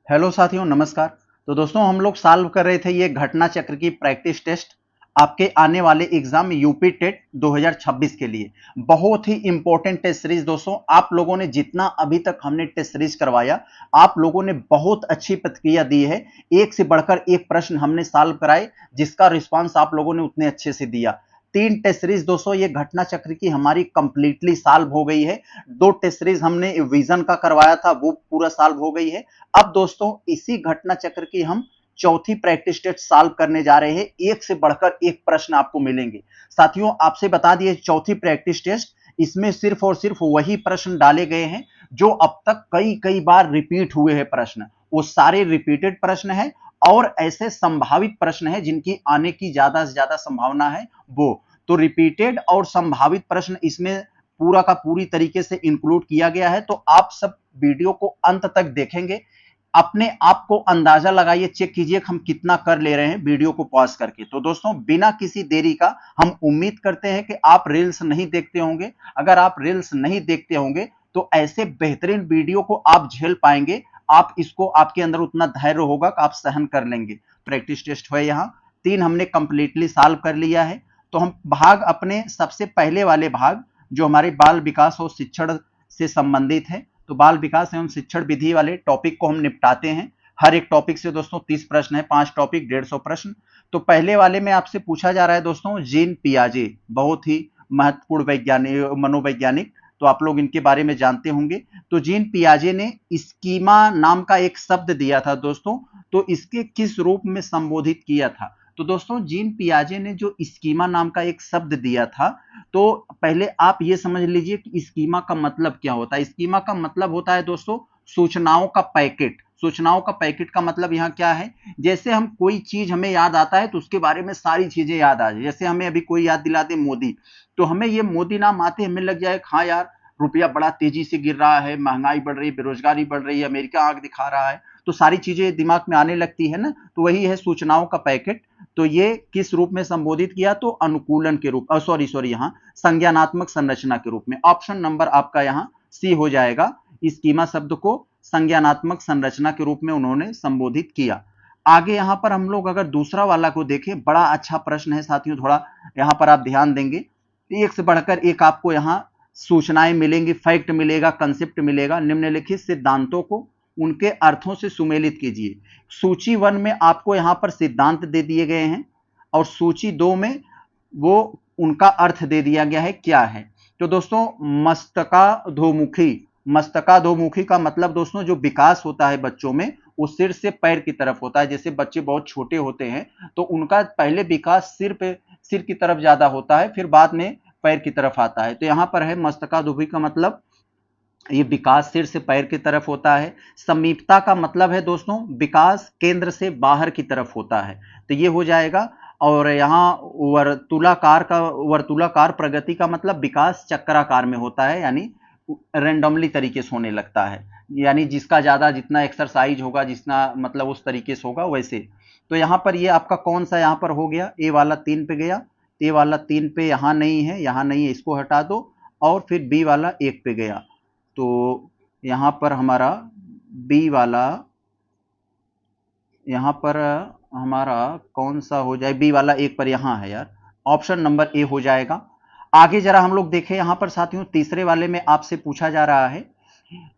Hello साथियों, नमस्कार। तो दोस्तों हम लोग सॉल्व कर रहे थे ये घटना चक्र की प्रैक्टिस टेस्ट आपके आने वाले एग्जाम यूपी टेट 2026 के लिए। बहुत ही इंपॉर्टेंट टेस्ट सीरीज दोस्तों। आप लोगों ने जितना अभी तक हमने टेस्ट सीरीज करवाया, आप लोगों ने बहुत अच्छी प्रतिक्रिया दी है। एक से बढ़कर एक प्रश्न हमने सॉल्व कराए, जिसका रिस्पांस आप लोगों ने उतने अच्छे से दिया। 3 टेस्ट सीरीज दोस्तों ये घटना चक्र की हमारी कंप्लीटली सॉल्व हो गई है। 2 टेस्ट सीरीज हमने विजन का करवाया था, वो पूरा सॉल्व हो गई है। अब दोस्तों इसी घटना चक्र की हम चौथी प्रैक्टिस टेस्ट सॉल्व करने जा रहे हैं। एक से बढ़कर एक प्रश्न आपको मिलेंगे। साथियों आपसे बता दिए, चौथी प्रैक्टिस टेस्ट, इसमें सिर्फ और सिर्फ वही प्रश्न डाले गए हैं जो अब तक कई कई बार रिपीट हुए हैं प्रश्न। वो सारे रिपीटेड प्रश्न है और ऐसे संभावित प्रश्न है जिनकी आने की ज्यादा से ज्यादा संभावना है। वो तो रिपीटेड और संभावित प्रश्न इसमें पूरा का पूरी तरीके से इंक्लूड किया गया है। तो आप सब वीडियो को अंत तक देखेंगे, अपने आप को अंदाजा लगाइए, चेक कीजिए हम कितना कर ले रहे हैं वीडियो को पॉज करके। तो दोस्तों बिना किसी देरी का हम उम्मीद करते हैं कि आप रील्स नहीं देखते होंगे। अगर आप रील्स नहीं देखते होंगे तो ऐसे बेहतरीन वीडियो को आप झेल पाएंगे। आप इसको, आपके अंदर उतना धैर्य होगा कि आप सहन कर लेंगे। प्रैक्टिस टेस्ट है, यहाँ 3 हमने कंप्लीटली सॉल्व कर लिया है। तो हम भाग, अपने सबसे पहले वाले भाग जो हमारे बाल विकास और शिक्षण से संबंधित है, तो बाल विकास एवं शिक्षण विधि वाले टॉपिक को हम निपटाते हैं। हर एक टॉपिक से दोस्तों 30 प्रश्न है, 5 टॉपिक 150 प्रश्न। तो पहले वाले में आपसे पूछा जा रहा है दोस्तों, जीन पियाजे, बहुत ही महत्वपूर्ण वैज्ञानिक, मनोवैज्ञानिक। तो आप लोग इनके बारे में जानते होंगे। तो जीन पियाजे ने स्कीमा नाम का एक शब्द दिया था दोस्तों, तो इसके किस रूप में संबोधित किया था? तो दोस्तों जीन पियाजे ने जो स्कीमा नाम का एक शब्द दिया था, तो पहले आप ये समझ लीजिए कि स्कीमा का मतलब क्या होता है। स्कीमा का मतलब होता है दोस्तों सूचनाओं का पैकेट। सूचनाओं का पैकेट का मतलब यहाँ क्या है, जैसे हम कोई चीज हमें याद आता है तो उसके बारे में सारी चीजें याद आ जाए। जैसे हमें अभी कोई याद दिला दे मोदी, तो हमें ये मोदी नाम आते हमें लग जाए हाँ यार, रुपया बड़ा तेजी से गिर रहा है, महंगाई बढ़ रही है, बेरोजगारी बढ़ रही है, अमेरिका आंख दिखा रहा है, तो सारी चीजें दिमाग में आने लगती है ना। तो वही है सूचनाओं का पैकेट। तो ये किस रूप में संबोधित किया? तो अनुकूलन के रूप, सॉरी यहाँ संज्ञानात्मक संरचना के रूप में। ऑप्शन नंबर आपका यहाँ सी हो जाएगा। स्कीमा शब्द को संज्ञानात्मक संरचना के रूप में उन्होंने संबोधित किया। आगे यहाँ पर हम लोग अगर दूसरा वाला को देखें, बड़ा अच्छा प्रश्न है साथियों, थोड़ा यहाँ पर आप ध्यान देंगे। एक से बढ़कर एक आपको यहाँ सूचनाएं मिलेंगी, फैक्ट मिलेगा, कंसेप्ट मिलेगा। निम्नलिखित सिद्धांतों को उनके अर्थों से सुमेलित कीजिए। सूची 1 में आपको यहाँ पर सिद्धांत दे दिए गए हैं और सूची 2 में वो उनका अर्थ दे दिया गया है क्या है। तो दोस्तों मस्तकाधोमुखी, मस्तकाधोमुखी का मतलब दोस्तों जो विकास होता है बच्चों में, वो सिर से पैर की तरफ होता है। जैसे बच्चे बहुत छोटे होते हैं तो उनका पहले विकास सिर की तरफ ज्यादा होता है, फिर बाद में पैर की तरफ आता है। तो यहां पर है मस्तकाधोमुखी का मतलब ये विकास सिर से पैर की तरफ होता है। समीपता का मतलब है दोस्तों विकास केंद्र से बाहर की तरफ होता है, तो ये हो जाएगा। और यहाँ वर्तुलाकार प्रगति का मतलब विकास चक्राकार में होता है, यानी रेंडमली तरीके से होने लगता है, यानी जिसका ज्यादा जितना एक्सरसाइज होगा, जितना मतलब उस तरीके से होगा वैसे। तो यहाँ पर ये आपका कौन सा यहाँ पर हो गया, ए वाला 3 पे गया। ए वाला 3 पे यहाँ नहीं है, यहाँ नहीं है, इसको हटा दो। और फिर बी वाला 1 पे गया। तो यहाँ पर हमारा बी वाला, यहाँ पर हमारा कौन सा हो जाए, बी वाला 1 पर यहाँ है यार, ऑप्शन नंबर ए हो जाएगा। आगे जरा हम लोग देखें यहाँ पर साथियों, तीसरे वाले में आपसे पूछा जा रहा है,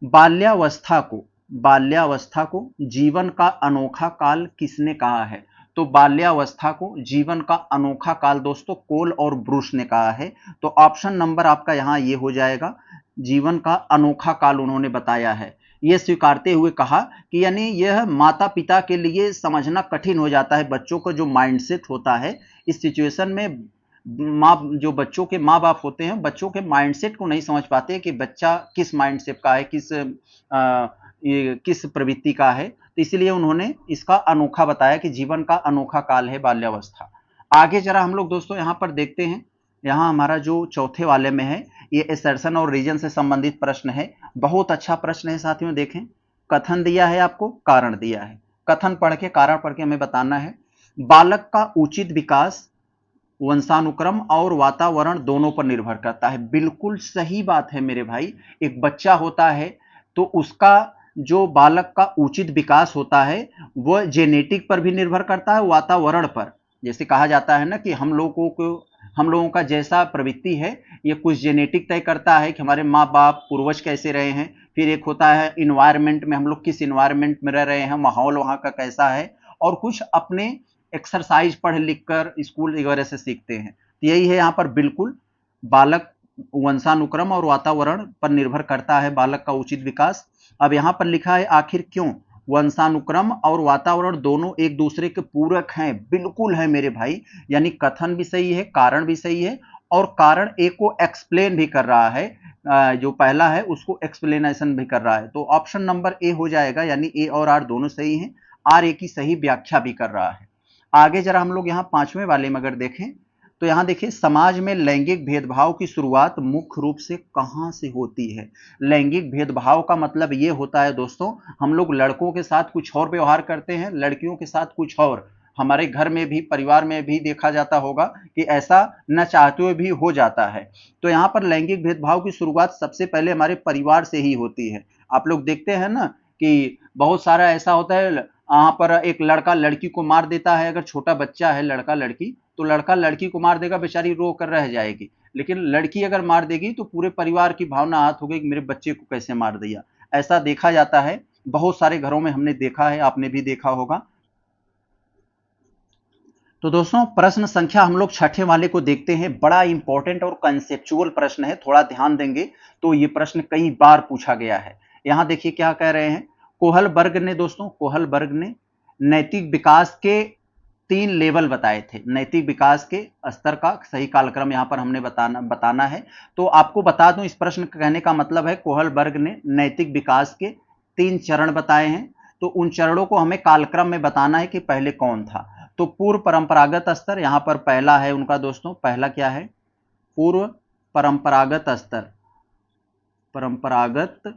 बाल्यावस्था को, बाल्यावस्था को जीवन का अनोखा काल किसने कहा है? तो बाल्यावस्था को जीवन का अनोखा काल दोस्तों कोल और ब्रूस ने कहा है। तो ऑप्शन नंबर आपका यहाँ ये हो जाएगा, जीवन का अनोखा काल उन्होंने बताया है। ये स्वीकारते हुए कहा कि यानी यह माता पिता के लिए समझना कठिन हो जाता है, बच्चों का जो माइंडसेट होता है इस सिचुएशन में। माँ, जो बच्चों के माँ बाप होते हैं, बच्चों के माइंडसेट को नहीं समझ पाते कि बच्चा किस माइंडसेट का है, किस प्रवृत्ति का है। तो इसलिए उन्होंने इसका अनोखा बताया कि जीवन का अनोखा काल है बाल्यावस्था। आगे जरा हम लोग दोस्तों यहाँ पर देखते हैं, यहाँ हमारा जो चौथे वाले में है, ये एसर्शन और रीजन से संबंधित प्रश्न है। बहुत अच्छा प्रश्न है साथियों, देखें कथन दिया है, आपको कारण दिया है। कथन पढ़ के, कारण पढ़ के हमें बताना है। बालक का उचित विकास वंशानुक्रम और वातावरण दोनों पर निर्भर करता है। बिल्कुल सही बात है मेरे भाई। एक बच्चा होता है तो उसका जो बालक का उचित विकास होता है वह जेनेटिक पर भी निर्भर करता है, वातावरण पर। जैसे कहा जाता है ना कि हम लोगों का जैसा प्रवृत्ति है ये कुछ जेनेटिक तय करता है कि हमारे माँ बाप पूर्वज कैसे रहे हैं। फिर एक होता है इन्वायरमेंट में, हम लोग किस इन्वायरमेंट में रह रहे हैं, माहौल वहाँ का कैसा है, और कुछ अपने एक्सरसाइज पढ़ लिख कर स्कूल वगैरह से सीखते हैं। तो यही है यहाँ पर बिल्कुल, बालक वंशानुक्रम और वातावरण पर निर्भर करता है बालक का उचित विकास। अब यहाँ पर लिखा है आखिर क्यों वंशानुक्रम और वातावरण दोनों एक दूसरे के पूरक हैं। बिल्कुल है मेरे भाई, यानी कथन भी सही है, कारण भी सही है, और कारण ए को एक्सप्लेन भी कर रहा है, जो पहला है उसको एक्सप्लेनेशन भी कर रहा है। तो ऑप्शन नंबर ए हो जाएगा, यानी ए और आर दोनों सही हैं। आर ए की सही व्याख्या भी कर रहा है। आगे जरा हम लोग यहाँ पांचवें वाले में अगर देखें तो यहाँ देखिए, समाज में लैंगिक भेदभाव की शुरुआत मुख्य रूप से कहाँ से होती है। लैंगिक भेदभाव का मतलब ये होता है दोस्तों, हम लोग लड़कों के साथ कुछ और व्यवहार करते हैं, लड़कियों के साथ कुछ और। हमारे घर में भी, परिवार में भी देखा जाता होगा कि ऐसा न चाहते हुए भी हो जाता है। तो यहाँ पर लैंगिक भेदभाव की शुरुआत सबसे पहले हमारे परिवार से ही होती है। आप लोग देखते हैं ना कि बहुत सारा ऐसा होता है, यहाँ पर एक लड़का लड़की को मार देता है, अगर छोटा बच्चा है लड़का लड़की, तो लड़का लड़की को मार देगा, बेचारी रो कर रह जाएगी। लेकिन लड़की अगर मार देगी तो पूरे परिवार की भावना आहत हो गई कि मेरे बच्चे को कैसे मार दिया। ऐसा देखा जाता है, बहुत सारे घरों में हमने देखा है, आपने भी देखा होगा। तो दोस्तों प्रश्न संख्या हम लोग छठे वाले को देखते हैं। बड़ा इंपॉर्टेंट और कंसेप्चुअल प्रश्न है, थोड़ा ध्यान देंगे तो ये प्रश्न कई बार पूछा गया है। यहां देखिए क्या कह रहे हैं, कोहलबर्ग ने, दोस्तों कोहलबर्ग ने नैतिक विकास के 3 लेवल बताए थे। नैतिक विकास के स्तर का सही कालक्रम यहां पर हमने बताना है। तो आपको बता दूं, इस प्रश्न का कहने का मतलब है कोहलबर्ग ने नैतिक विकास के 3 चरण बताए हैं। तो उन चरणों को हमें कालक्रम में बताना है कि पहले कौन था। तो पूर्व परंपरागत स्तर यहां पर पहला है उनका दोस्तों। पहला क्या है? पूर्व परंपरागत स्तर, परंपरागत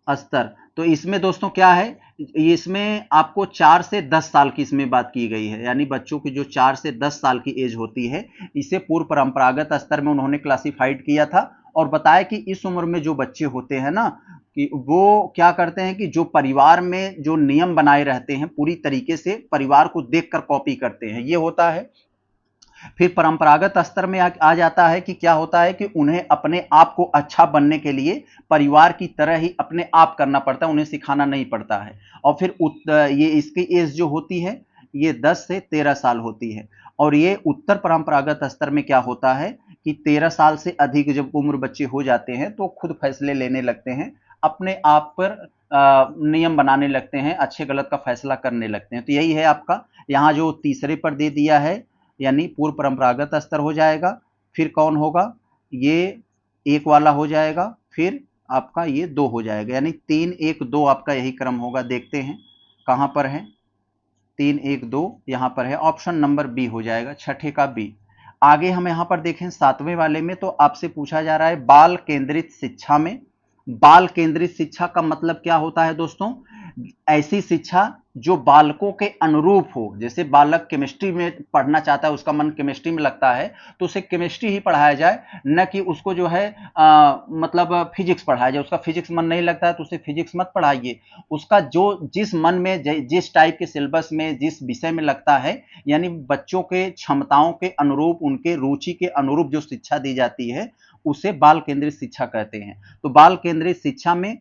स्तर। तो इसमें दोस्तों क्या है, इसमें आपको 4 से 10 साल की इसमें बात की गई है, यानी बच्चों की जो 4 से 10 साल की एज होती है, इसे पूर्व परंपरागत स्तर में उन्होंने क्लासिफाइड किया था। और बताया कि इस उम्र में जो बच्चे होते हैं ना, कि वो क्या करते हैं कि जो परिवार में जो नियम बनाए रहते हैं पूरी तरीके से परिवार को देखकर कॉपी करते हैं, ये होता है। फिर परंपरागत स्तर में आ जाता है कि क्या होता है कि उन्हें अपने आप को अच्छा बनने के लिए परिवार की तरह ही अपने आप करना पड़ता है, उन्हें सिखाना नहीं पड़ता है। और फिर ये इसकी एज जो होती है ये 10 से 13 साल होती है। और ये उत्तर परंपरागत स्तर में क्या होता है कि 13 साल से अधिक जब उम्र बच्चे हो जाते हैं तो खुद फैसले लेने लगते हैं, अपने आप पर नियम बनाने लगते हैं, अच्छे गलत का फैसला करने लगते हैं। तो यही है आपका यहाँ जो तीसरे पर दे दिया है, यानी पूर्व परंपरागत स्तर हो जाएगा। फिर कौन होगा, ये 1 वाला हो जाएगा, फिर आपका ये 2 हो जाएगा, यानी 3 1 2 आपका यही क्रम होगा। देखते हैं कहां पर है, 3 1 2 यहां पर है, ऑप्शन नंबर बी हो जाएगा, छठे का बी। आगे हम यहां पर देखें 7वें वाले में, तो आपसे पूछा जा रहा है बाल केंद्रित शिक्षा में। बाल केंद्रित शिक्षा का मतलब क्या होता है दोस्तों, ऐसी शिक्षा जो बालकों के अनुरूप हो। जैसे बालक केमिस्ट्री में पढ़ना चाहता है, उसका मन केमिस्ट्री में लगता है, तो उसे केमिस्ट्री ही पढ़ाया जाए, न कि उसको जो है मतलब फिजिक्स पढ़ाया जाए। उसका फिजिक्स मन नहीं लगता है तो उसे फिजिक्स मत पढ़ाइए। उसका जो जिस मन में जिस टाइप के सिलेबस में जिस विषय में लगता है, यानी बच्चों के क्षमताओं के अनुरूप, उनके रुचि के अनुरूप जो शिक्षा दी जाती है उसे बाल केंद्रित शिक्षा कहते हैं। तो बाल केंद्रित शिक्षा में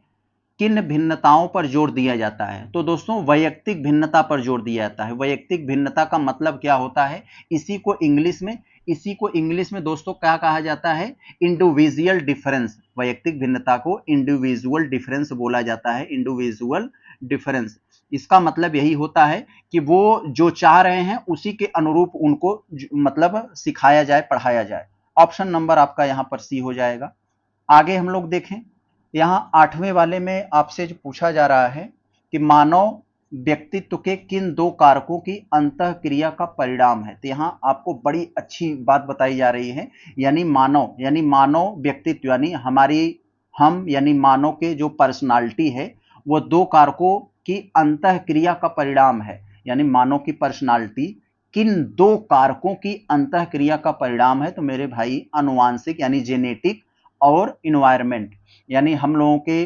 किन भिन्नताओं पर जोर दिया जाता है, तो दोस्तों वैयक्तिक भिन्नता पर जोर दिया जाता है। वैयक्तिक भिन्नता का मतलब क्या होता है, इसी को इंग्लिश में दोस्तों क्या कहा जाता है, इंडिविजुअल डिफरेंस। वैयक्तिक भिन्नता को इंडिविजुअल डिफरेंस बोला जाता है, इंडिविजुअल डिफरेंस। इसका मतलब यही होता है कि वो जो चाह रहे हैं उसी के अनुरूप उनको मतलब सिखाया जाए, पढ़ाया जाए। ऑप्शन नंबर आपका यहां पर सी हो जाएगा। आगे हम लोग देखें, यहां 8वें वाले में आपसे जो पूछा जा रहा है कि मानव व्यक्तित्व के किन 2 कारकों की अंतःक्रिया का परिणाम है। तो यहां आपको बड़ी अच्छी बात बताई जा रही है, यानी मानव व्यक्तित्व, यानी हम यानी मानव के जो पर्सनालिटी है वो 2 कारकों की अंतःक्रिया का परिणाम है। यानी मानव की पर्सनालिटी किन 2 कारकों की अंतःक्रिया का परिणाम है, तो मेरे भाई आनुवांशिक यानी जेनेटिक और इन्वायरमेंट, यानी हम लोगों के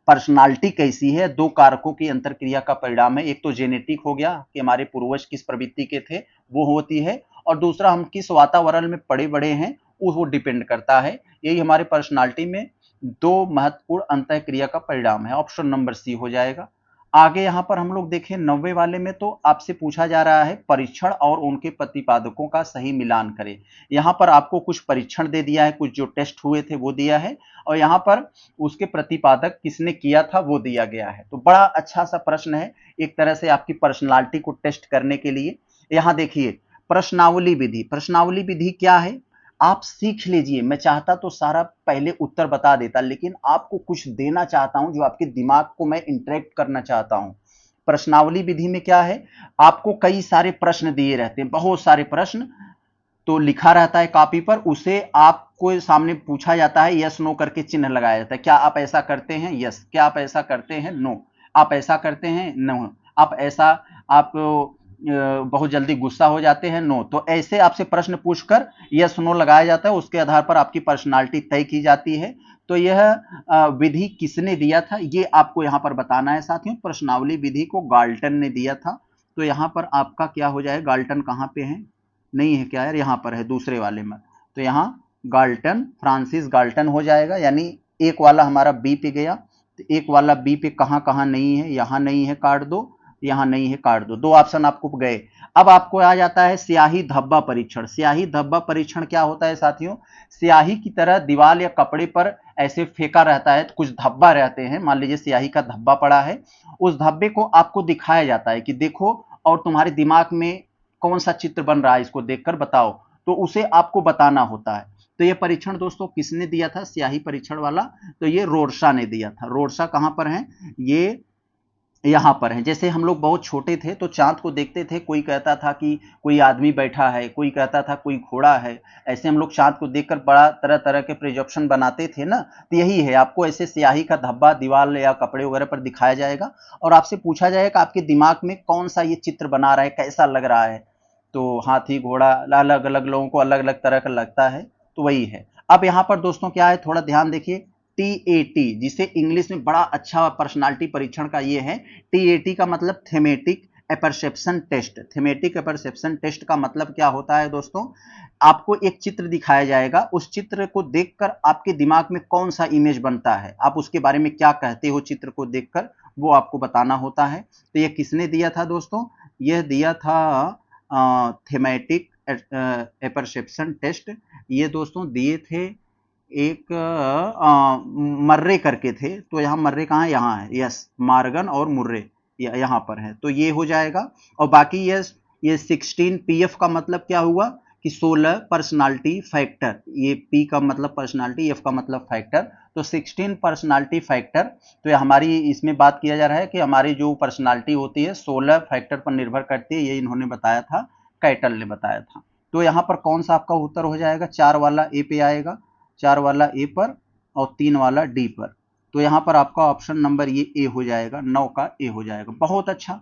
पर्सनालिटी कैसी है, दो कारकों की अंतरक्रिया का परिणाम है। एक तो जेनेटिक हो गया कि हमारे पूर्वज किस प्रवृत्ति के थे वो होती है, और दूसरा हम किस वातावरण में पड़े बड़े हैं वो डिपेंड करता है। यही हमारे पर्सनालिटी में दो महत्वपूर्ण अंतःक्रिया का परिणाम है। ऑप्शन नंबर सी हो जाएगा। आगे यहाँ पर हम लोग देखें 90 वाले में, तो आपसे पूछा जा रहा है परीक्षण और उनके प्रतिपादकों का सही मिलान करें। यहाँ पर आपको कुछ परीक्षण दे दिया है, कुछ जो टेस्ट हुए थे वो दिया है, और यहाँ पर उसके प्रतिपादक किसने किया था वो दिया गया है। तो बड़ा अच्छा सा प्रश्न है, एक तरह से आपकी पर्सनालिटी को टेस्ट करने के लिए। यहाँ देखिए प्रश्नावली विधि। प्रश्नावली विधि क्या है, आप सीख लीजिए। मैं चाहता तो सारा पहले उत्तर बता देता, लेकिन आपको कुछ देना चाहता हूं जो आपके दिमाग को मैं इंटरेक्ट करना चाहता हूं। प्रश्नावली विधि में क्या है, आपको कई सारे प्रश्न दिए रहते हैं, बहुत सारे प्रश्न तो लिखा रहता है कॉपी पर, उसे आपको सामने पूछा जाता है, यस नो करके चिन्ह लगाया जाता है। क्या आप ऐसा करते हैं, यस। क्या आप ऐसा करते हैं, नो। आप ऐसा करते हैं, नो। आप ऐसा आप बहुत जल्दी गुस्सा हो जाते हैं, नो। तो ऐसे आपसे प्रश्न पूछकर यस नो लगाया जाता है, उसके आधार पर आपकी पर्सनालिटी तय की जाती है। तो यह विधि किसने दिया था ये आपको यहाँ पर बताना है साथियों। प्रश्नावली विधि को गाल्टन ने दिया था। तो यहाँ पर आपका क्या हो जाए, गाल्टन कहाँ पे है, नहीं है क्या यार, यहाँ पर है दूसरे वाले में। तो यहाँ गाल्टन, फ्रांसिस गाल्टन हो जाएगा, यानी एक वाला हमारा बी पे गया। तो एक वाला बी पे कहाँ कहाँ नहीं है, यहाँ नहीं है काट दो, यहाँ नहीं है काट दो, दो ऑप्शन आपको गए। अब आपको आ जाता है स्याही धब्बा परीक्षण। स्याही धब्बा परीक्षण क्या होता है साथियों, स्याही की तरह दीवार या कपड़े पर ऐसे फेंका रहता है, तो कुछ धब्बा रहते हैं, मान लीजिए स्याही का धब्बा पड़ा है, उस धब्बे को आपको दिखाया जाता है कि देखो, और तुम्हारे दिमाग में कौन सा चित्र बन रहा है इसको देखकर बताओ, तो उसे आपको बताना होता है। तो ये परीक्षण दोस्तों किसने दिया था, स्याही परीक्षण वाला, तो ये रोरशा ने दिया था। रोरशा कहां पर है, ये यहाँ पर है। जैसे हम लोग बहुत छोटे थे तो चांद को देखते थे, कोई कहता था कि कोई आदमी बैठा है, कोई कहता था कोई घोड़ा है, ऐसे हम लोग चांद को देखकर बड़ा तरह तरह के प्रिजप्शन बनाते थे ना। तो यही है, आपको ऐसे स्याही का धब्बा दीवार या कपड़े वगैरह पर दिखाया जाएगा, और आपसे पूछा जाएगा आपके दिमाग में कौन सा ये चित्र बना रहा है, कैसा लग रहा है। तो हाथी घोड़ा अलग अलग लोगों को अलग अलग तरह का लगता है, तो वही है। अब यहाँ पर दोस्तों क्या है, थोड़ा ध्यान देखिए, टीएटी, जिसे इंग्लिश में बड़ा अच्छा पर्सनालिटी परीक्षण का ये है। टीएटी का मतलब थीमेटिक एपर्सेप्शन टेस्ट। थीमेटिक एपर्सेप्शन टेस्ट का मतलब क्या होता है दोस्तों, आपको एक चित्र दिखाया जाएगा, उस चित्र को देखकर आपके दिमाग में कौन सा इमेज बनता है, आप उसके बारे में क्या कहते हो चित्र को देखकर, वो आपको बताना होता है। तो ये किसने दिया था दोस्तों, यह दिया था थीमेटिक एपर्सेप्शन टेस्ट। ये दोस्तों दिए थे एक मर्रे करके थे। तो यहाँ मर्रे कहाँ है, यहाँ है, यस, मार्गन और मुर्रे यहाँ पर है, तो ये हो जाएगा। और बाकी ये 16 पीएफ का मतलब क्या हुआ कि 16 पर्सनालिटी फैक्टर, ये पी का मतलब पर्सनालिटी, एफ का मतलब फैक्टर, तो 16 पर्सनालिटी फैक्टर। तो ये हमारी इसमें बात किया जा रहा है कि हमारी जो पर्सनालिटी होती है 16 फैक्टर पर निर्भर करती है, ये इन्होंने बताया था, कैटल ने बताया था। तो यहाँ पर कौन सा आपका उत्तर हो जाएगा, 4 वाला ए पे आएगा, 4 वाला ए पर और 3 वाला डी पर। तो यहाँ पर आपका ऑप्शन नंबर ये ए हो जाएगा, 9 का ए हो जाएगा। बहुत अच्छा।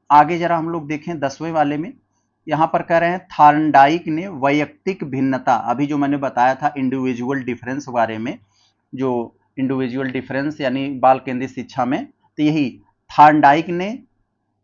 आगे जरा हम लोग देखें 10वें वाले में, यहाँ पर कह रहे हैं थार्नडाइक ने वैयक्तिक भिन्नता, अभी जो मैंने बताया था इंडिविजुअल डिफरेंस बारे में, जो इंडिविजुअल डिफरेंस यानी बाल केंद्रित शिक्षा में, तो यही थार्नडाइक ने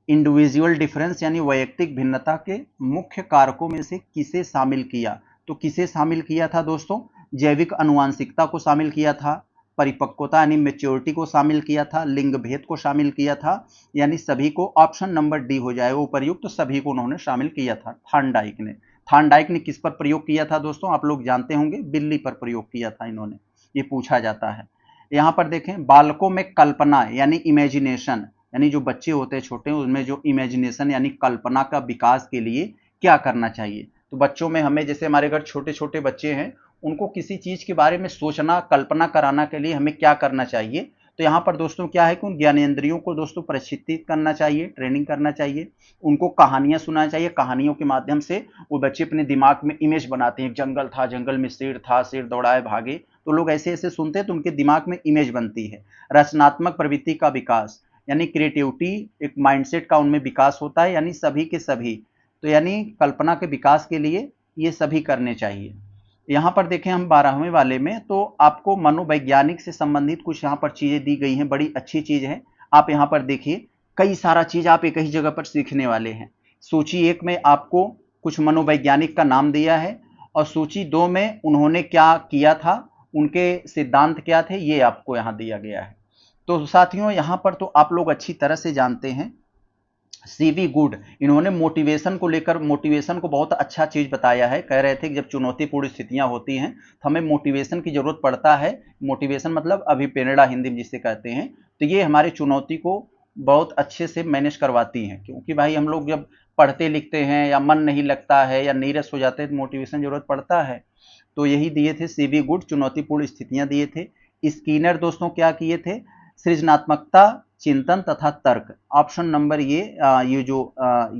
इंडिविजुअल डिफरेंस यानी वैयक्तिक भिन्नता के मुख्य कारकों में से किसे शामिल किया। तो किसे शामिल किया था दोस्तों, जैविक अनुवांशिकता को शामिल किया था, परिपक्वता यानी मेच्योरिटी को शामिल किया था, लिंग भेद को शामिल किया था, यानी सभी को। ऑप्शन नंबर डी हो जाएगा उपयुक्त, तो सभी को उन्होंने शामिल किया था थार्नडाइक ने। थार्नडाइक ने किस पर प्रयोग किया था दोस्तों, आप लोग जानते होंगे, बिल्ली पर प्रयोग किया था इन्होंने, ये पूछा जाता है। यहाँ पर देखें, बालकों में कल्पना यानी इमेजिनेशन, यानी जो बच्चे होते हैं छोटे, उनमें जो इमेजिनेशन यानी कल्पना का विकास के लिए क्या करना चाहिए। तो बच्चों में हमें, जैसे हमारे घर छोटे छोटे बच्चे हैं, उनको किसी चीज के बारे में सोचना, कल्पना कराना के लिए हमें क्या करना चाहिए। तो यहाँ पर दोस्तों क्या है कि उन ज्ञानेंद्रियों को दोस्तों प्रशिक्षित करना चाहिए, ट्रेनिंग करना चाहिए, उनको कहानियां सुनाना चाहिए। कहानियों के माध्यम से वो बच्चे अपने दिमाग में इमेज बनाते हैं, जंगल था, जंगल में शेर था, शेर दौड़ाए भागे, तो लोग ऐसे ऐसे सुनते हैं तो उनके दिमाग में इमेज बनती है। रचनात्मक प्रवृत्ति का विकास यानी क्रिएटिविटी, एक माइंडसेट का उनमें विकास होता है, यानी सभी के सभी, तो यानी कल्पना के विकास के लिए ये सभी करने चाहिए। यहाँ पर देखें हम 12वें वाले में, तो आपको मनोवैज्ञानिक से संबंधित कुछ यहाँ पर चीजें दी गई हैं, बड़ी अच्छी चीज है। आप यहाँ पर देखिए कई सारा चीज आप एक ही जगह पर सीखने वाले हैं। सूची 1 में आपको कुछ मनोवैज्ञानिक का नाम दिया है, और सूची 2 में उन्होंने क्या किया था, उनके सिद्धांत क्या थे, ये आपको यहाँ दिया गया है। तो साथियों यहाँ पर तो आप लोग अच्छी तरह से जानते हैं, सीवी गुड इन्होंने मोटिवेशन को लेकर, मोटिवेशन को बहुत अच्छा चीज बताया है। कह रहे थे कि जब चुनौतीपूर्ण स्थितियां होती हैं तो हमें मोटिवेशन की जरूरत पड़ता है। मोटिवेशन मतलब अभिप्रेरणा हिंदी में जिसे कहते हैं। तो ये हमारी चुनौती को बहुत अच्छे से मैनेज करवाती हैं, क्योंकि भाई हम लोग जब पढ़ते लिखते हैं या मन नहीं लगता है या नीरस हो जाते हैं तो मोटिवेशन जरूरत पड़ता है। तो यही दिए थे सीवी गुड, चुनौतीपूर्ण स्थितियां दिए थे। स्किनर दोस्तों क्या किए थे, सृजनात्मकता, चिंतन तथा तर्क। ऑप्शन नंबर ये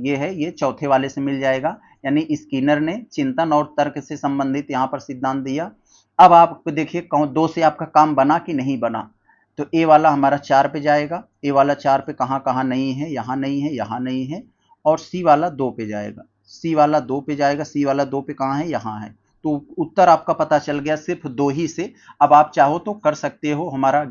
है, ये चौथे वाले से मिल जाएगा। यानी स्किनर ने चिंतन और तर्क से संबंधित यहाँ पर सिद्धांत दिया। अब आप देखिए 2 से आपका काम बना कि नहीं बना, तो ए वाला हमारा 4 पे जाएगा। ए वाला 4 पे कहाँ कहाँ नहीं है, यहाँ नहीं है, यहाँ नहीं है। और सी वाला 2 पे जाएगा, सी वाला 2 पे जाएगा, सी वाला 2 पे कहाँ है, यहाँ है। तो उत्तर आपका पता चल गया सिर्फ 2 ही से। अब आप चाहो तो कर सकते हो। हमारा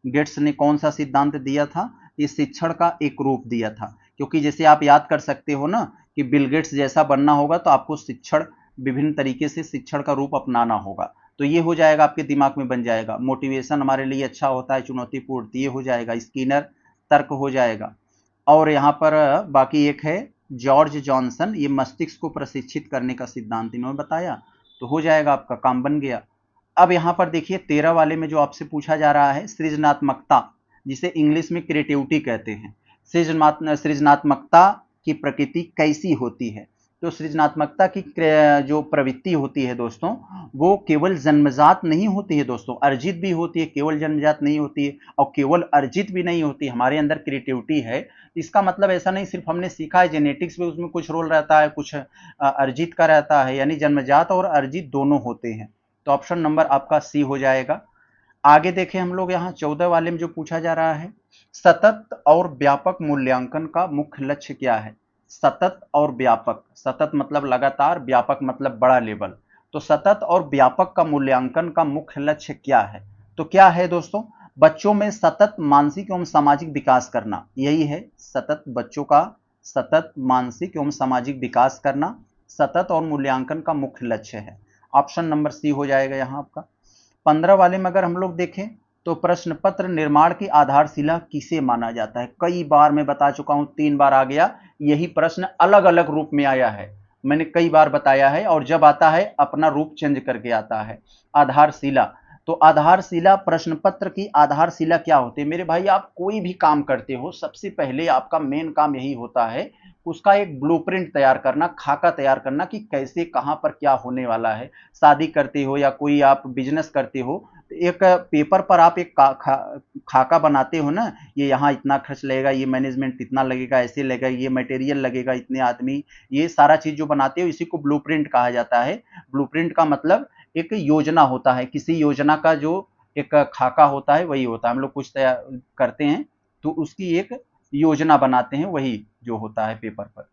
गेट्स ने कौन सा सिद्धांत दिया था, ये शिक्षण का एक रूप दिया था। क्योंकि जैसे आप याद कर सकते हो ना कि बिल गेट्स जैसा बनना होगा तो आपको शिक्षण, विभिन्न तरीके से शिक्षण का रूप अपनाना होगा। तो ये हो जाएगा, आपके दिमाग में बन जाएगा। मोटिवेशन हमारे लिए अच्छा होता है, चुनौतीपूर्ण, ये हो जाएगा। स्किनर तर्क हो जाएगा। और यहाँ पर बाकी एक है जॉर्ज जॉनसन, ये मस्तिष्क को प्रशिक्षित करने का सिद्धांत इन्होंने बताया। तो हो जाएगा, आपका काम बन गया। अब यहाँ पर देखिए 13 वाले में जो आपसे पूछा जा रहा है, सृजनात्मकता, जिसे इंग्लिश में क्रिएटिविटी कहते हैं। सृजनात्मकता की प्रकृति कैसी होती है? तो सृजनात्मकता की जो प्रवृत्ति होती है दोस्तों, वो केवल जन्मजात नहीं होती है दोस्तों, अर्जित भी होती है। केवल जन्मजात नहीं होती है और केवल अर्जित भी नहीं होती। हमारे अंदर क्रिएटिविटी है, इसका मतलब ऐसा नहीं सिर्फ हमने सीखा है, जेनेटिक्स में उसमें कुछ रोल रहता है, कुछ अर्जित का रहता है। यानी जन्मजात और अर्जित दोनों होते हैं। तो ऑप्शन नंबर आपका सी हो जाएगा। आगे देखें हम लोग यहाँ 14 वाले में जो पूछा जा रहा है, सतत और व्यापक मूल्यांकन का मुख्य लक्ष्य क्या है? सतत और व्यापक, सतत मतलब लगातार, व्यापक मतलब बड़ा लेवल। तो सतत और व्यापक का मूल्यांकन का मुख्य लक्ष्य क्या है? तो क्या है दोस्तों, बच्चों में सतत मानसिक एवं सामाजिक विकास करना, यही है सतत, बच्चों का सतत मानसिक एवं सामाजिक विकास करना सतत और मूल्यांकन का मुख्य लक्ष्य है। ऑप्शन नंबर सी हो जाएगा यहाँ आपका। 15 वाले में अगर हम लोग देखें तो प्रश्न पत्र निर्माण की आधारशिला किसे माना जाता है? कई बार मैं बता चुका हूं, 3 बार आ गया यही प्रश्न, अलग अलग रूप में आया है, मैंने कई बार बताया है। और जब आता है अपना रूप चेंज करके आता है। आधारशिला, तो आधारशिला, प्रश्न पत्र की आधारशिला क्या होती है? मेरे भाई आप कोई भी काम करते हो, सबसे पहले आपका मेन काम यही होता है, उसका एक ब्लूप्रिंट तैयार करना, खाका तैयार करना कि कैसे कहां पर क्या होने वाला है। शादी करते हो या कोई आप बिजनेस करते हो, तो एक पेपर पर आप एक खाका बनाते हो ना, ये यहाँ इतना खर्च लगेगा, ये मैनेजमेंट इतना लगेगा, ऐसे लगेगा, ये मटेरियल लगेगा, इतने आदमी, ये सारा चीज जो बनाते हो इसी को ब्लूप्रिंट कहा जाता है। ब्लूप्रिंट का मतलब एक योजना होता है, किसी योजना का जो एक खाका होता है वही होता है। हम लोग कुछ तैयार करते हैं तो उसकी एक योजना बनाते हैं, वही जो होता है पेपर पर।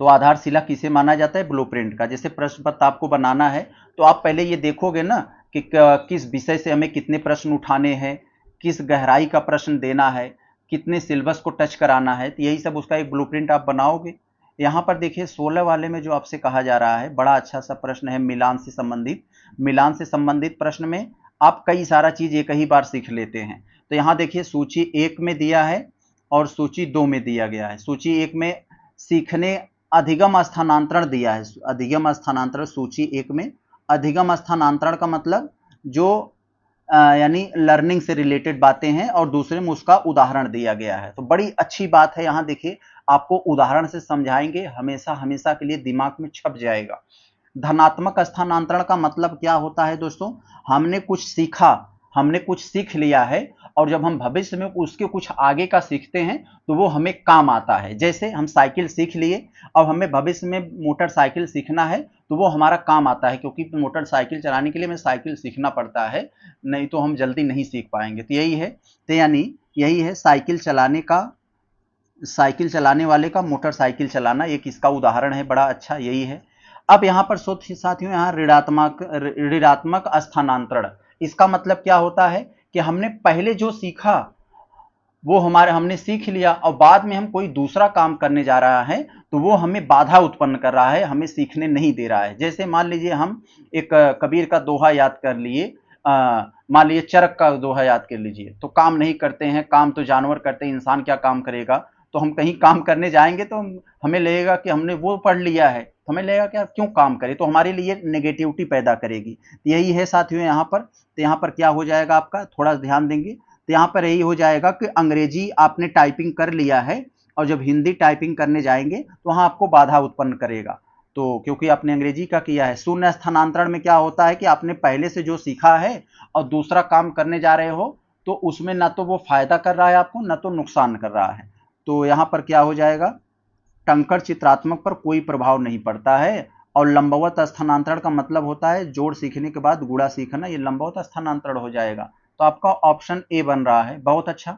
तो आधारशिला किसे माना जाता है? ब्लूप्रिंट का। जैसे प्रश्न पत्र आपको बनाना है तो आप पहले ये देखोगे ना कि किस विषय से हमें कितने प्रश्न उठाने हैं, किस गहराई का प्रश्न देना है, कितने सिलेबस को टच कराना है, तो यही सब उसका एक ब्लूप्रिंट आप बनाओगे। यहाँ पर देखिए 16 वाले में जो आपसे कहा जा रहा है, बड़ा अच्छा सा प्रश्न है मिलान से संबंधित। मिलान से संबंधित प्रश्न में आप कई सारा चीज एक ही बार सीख लेते हैं। तो यहाँ देखिए सूची 1 में दिया है और सूची 2 में दिया गया है। सूची 1 में सीखने अधिगम स्थानांतरण दिया है, अधिगम स्थानांतरण सूची 1 में। अधिगम स्थानांतरण का मतलब जो यानी लर्निंग से रिलेटेड बातें हैं, और दूसरे में उसका उदाहरण दिया गया है। तो बड़ी अच्छी बात है, यहाँ देखिए आपको उदाहरण से समझाएंगे, हमेशा हमेशा के लिए दिमाग में छप जाएगा। धनात्मक स्थानांतरण का मतलब क्या होता है दोस्तों? हमने कुछ सीखा, हमने कुछ सीख लिया है, और जब हम भविष्य में उसके कुछ आगे का सीखते हैं तो वो हमें काम आता है। जैसे हम साइकिल सीख लिए, अब हमें भविष्य में मोटरसाइकिल सीखना है तो वो हमारा काम आता है, क्योंकि मोटरसाइकिल चलाने के लिए हमें साइकिल सीखना पड़ता है, नहीं तो हम जल्दी नहीं सीख पाएंगे। तो यही है, तो यानी यही है साइकिल चलाने का, साइकिल चलाने वाले का मोटरसाइकिल चलाना, एक इसका उदाहरण है, बड़ा अच्छा यही है। अब यहाँ पर साथियों यहाँ ऋणात्मक स्थानांतरण, इसका मतलब क्या होता है कि हमने पहले जो सीखा वो हमने सीख लिया और बाद में हम कोई दूसरा काम करने जा रहा है तो वो हमें बाधा उत्पन्न कर रहा है, हमें सीखने नहीं दे रहा है। जैसे मान लीजिए हम एक कबीर का दोहा याद कर लिए, मान लीजिए चरक का दोहा याद कर लीजिए, तो काम नहीं करते हैं, काम तो जानवर करते हैं, इंसान क्या काम करेगा। तो हम कहीं काम करने जाएंगे तो हमें लगेगा कि हमने वो पढ़ लिया है, तो हमें लगेगा कि यार क्यों काम करें, तो हमारे लिए नेगेटिविटी पैदा करेगी। यही है साथियों यहाँ पर। तो यहाँ पर क्या हो जाएगा आपका, थोड़ा ध्यान देंगे तो यहाँ पर यही हो जाएगा कि अंग्रेजी आपने टाइपिंग कर लिया है और जब हिंदी टाइपिंग करने जाएंगे तो वहां आपको बाधा उत्पन्न करेगा, तो क्योंकि आपने अंग्रेजी का किया है। शून्य स्थानांतरण में क्या होता है कि आपने पहले से जो सीखा है और दूसरा काम करने जा रहे हो तो उसमें ना तो वो फायदा कर रहा है आपको, ना तो नुकसान कर रहा है। तो यहाँ पर क्या हो जाएगा, टंकर चित्रात्मक पर कोई प्रभाव नहीं पड़ता है। और लंबवत स्थानांतरण का मतलब होता है जोड़ सीखने के बाद गुणा सीखना, ये लंबवत स्थानांतरण हो जाएगा। तो आपका ऑप्शन ए बन रहा है, बहुत अच्छा।